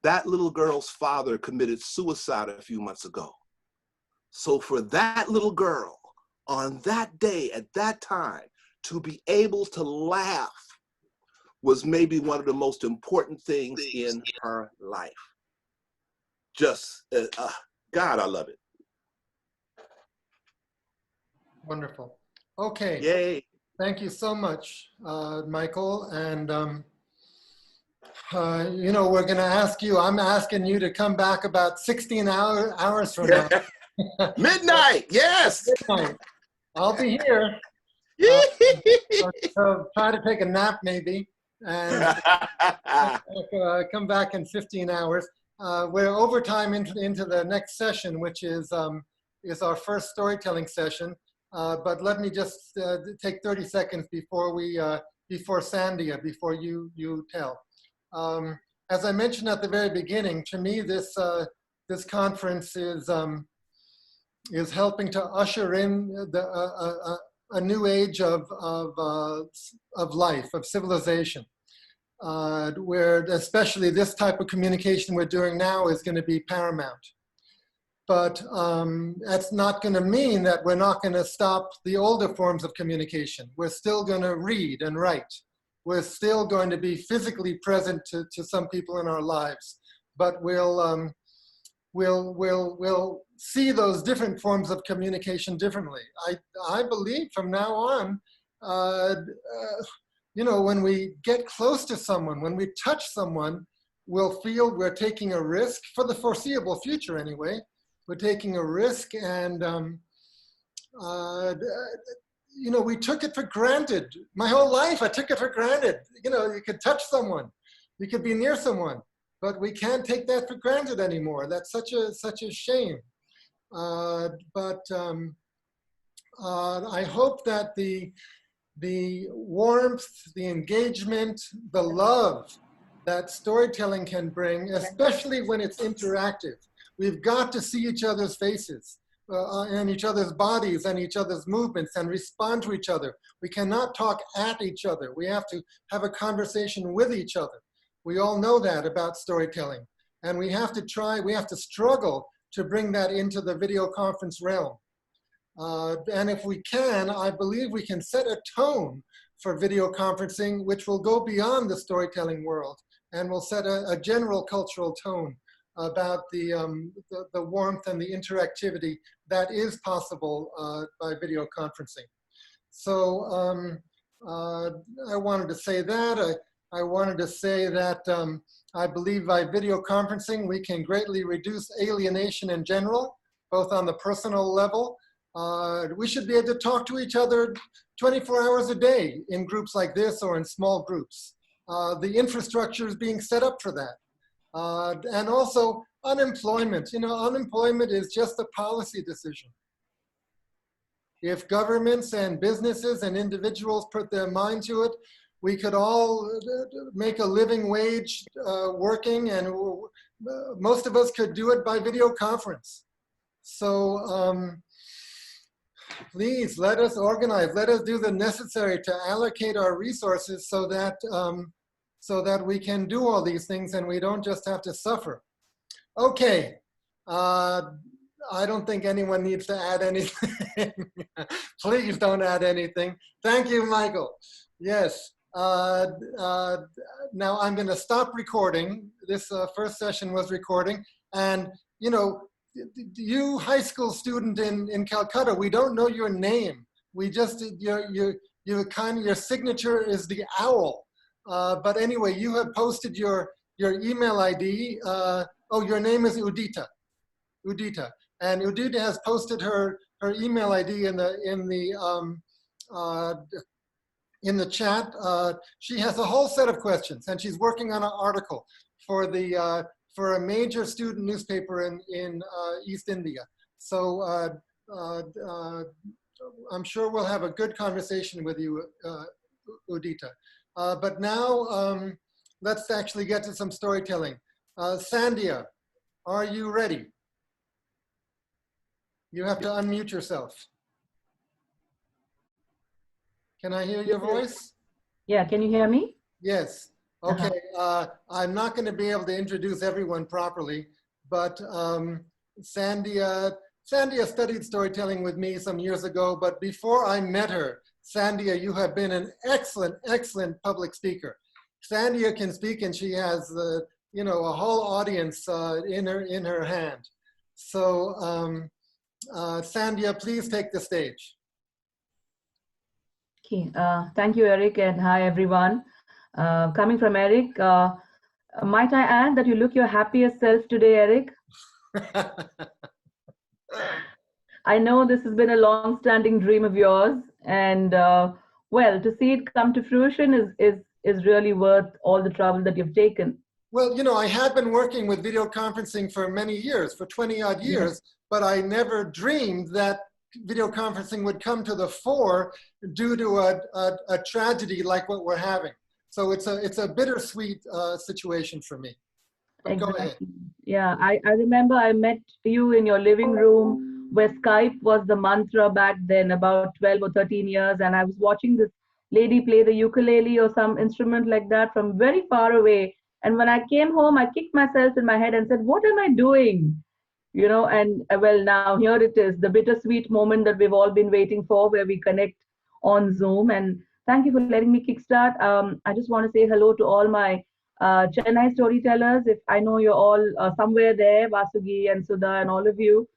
that little girl's father committed suicide a few months ago. So for that little girl on that day at that time to be able to laugh was maybe one of the most important things in her life. Just, God, I love it. Wonderful. Okay. Yay. Thank you so much, Michael. And, you know, we're going to ask you, I'm asking you to come back about 16 hours from now. Midnight, yes. Midnight. I'll be here. So try to take a nap maybe and come back in 15 hours. We're overtime into the next session, which is our first storytelling session. But let me just take 30 seconds before before Sandia, before you tell. As I mentioned at the very beginning, to me this this conference is helping to usher in a new age of life, of civilization, where especially this type of communication we're doing now is going to be paramount. But that's not going to mean that we're not going to stop the older forms of communication. We're still going to read and write. We're still going to be physically present to some people in our lives. But we'll see those different forms of communication differently. I believe from now on, you know, when we get close to someone, when we touch someone, we'll feel we're taking a risk for the foreseeable future anyway. We're taking a risk, and you know, we took it for granted. My whole life, I took it for granted. You know, you could touch someone, you could be near someone, but we can't take that for granted anymore. That's such a shame. But I hope that the warmth, the engagement, the love that storytelling can bring, especially when it's interactive. We've got to see each other's faces and each other's bodies and each other's movements and respond to each other. We cannot talk at each other. We have to have a conversation with each other. We all know that about storytelling. And we have to struggle to bring that into the video conference realm. And if we can, I believe we can set a tone for video conferencing, which will go beyond the storytelling world and will set a general cultural tone about the warmth and the interactivity that is possible by video conferencing. So I wanted to say that. I wanted to say that I believe by video conferencing we can greatly reduce alienation in general, both on the personal level. We should be able to talk to each other 24 hours a day in groups like this or in small groups. The infrastructure is being set up for that. And also unemployment. You know, unemployment is just a policy decision. If governments and businesses and individuals put their mind to it, we could all make a living wage working, and most of us could do it by video conference. So please let us organize, let us do the necessary to allocate our resources so that we can do all these things and we don't just have to suffer. Okay, I don't think anyone needs to add anything. Please don't add anything. Thank you, Michael. Yes. Now I'm going to stop recording. This first session was recording, and you know, you high school student in Calcutta, we don't know your name. We just your signature is the owl. But anyway, you have posted your email ID. Oh, your name is Udita. Udita, and Udita has posted her email ID in the chat. She has a whole set of questions, and she's working on an article for a major student newspaper in East India. So I'm sure we'll have a good conversation with you, Udita. But now let's actually get to some storytelling. Sandia, are you ready? You have to unmute yourself. Can I hear your voice? Yeah, can you hear me? Yes. Okay. I'm not going to be able to introduce everyone properly, but Sandia studied storytelling with me some years ago, but before I met her, Sandia, you have been an excellent, excellent public speaker. Sandia can speak, and she has, you know, a whole audience in her hand. So, Sandia, please take the stage. Okay, thank you, Eric, and hi, everyone. Coming from Eric, might I add that you look your happiest self today, Eric? I know this has been a long-standing dream of yours, and well, to see it come to fruition is really worth all the trouble that you've taken. Well, you know, I had been working with video conferencing for many years, for 20 odd years, Yes. but I never dreamed that video conferencing would come to the fore due to a tragedy like what we're having. So it's a bittersweet situation for me. But go ahead. Yeah, I remember I met you in your living room where Skype was the mantra back then, about 12 or 13 years, and I was watching this lady play the ukulele or some instrument like that from very far away. And when I came home, I kicked myself in my head and said, what am I doing? You know, and well, now here it is, the bittersweet moment that we've all been waiting for, where we connect on Zoom. And thank you for letting me kickstart. I just want to say hello to all my Chennai storytellers. If I know you're all somewhere there, Vasugi and Sudha and all of you.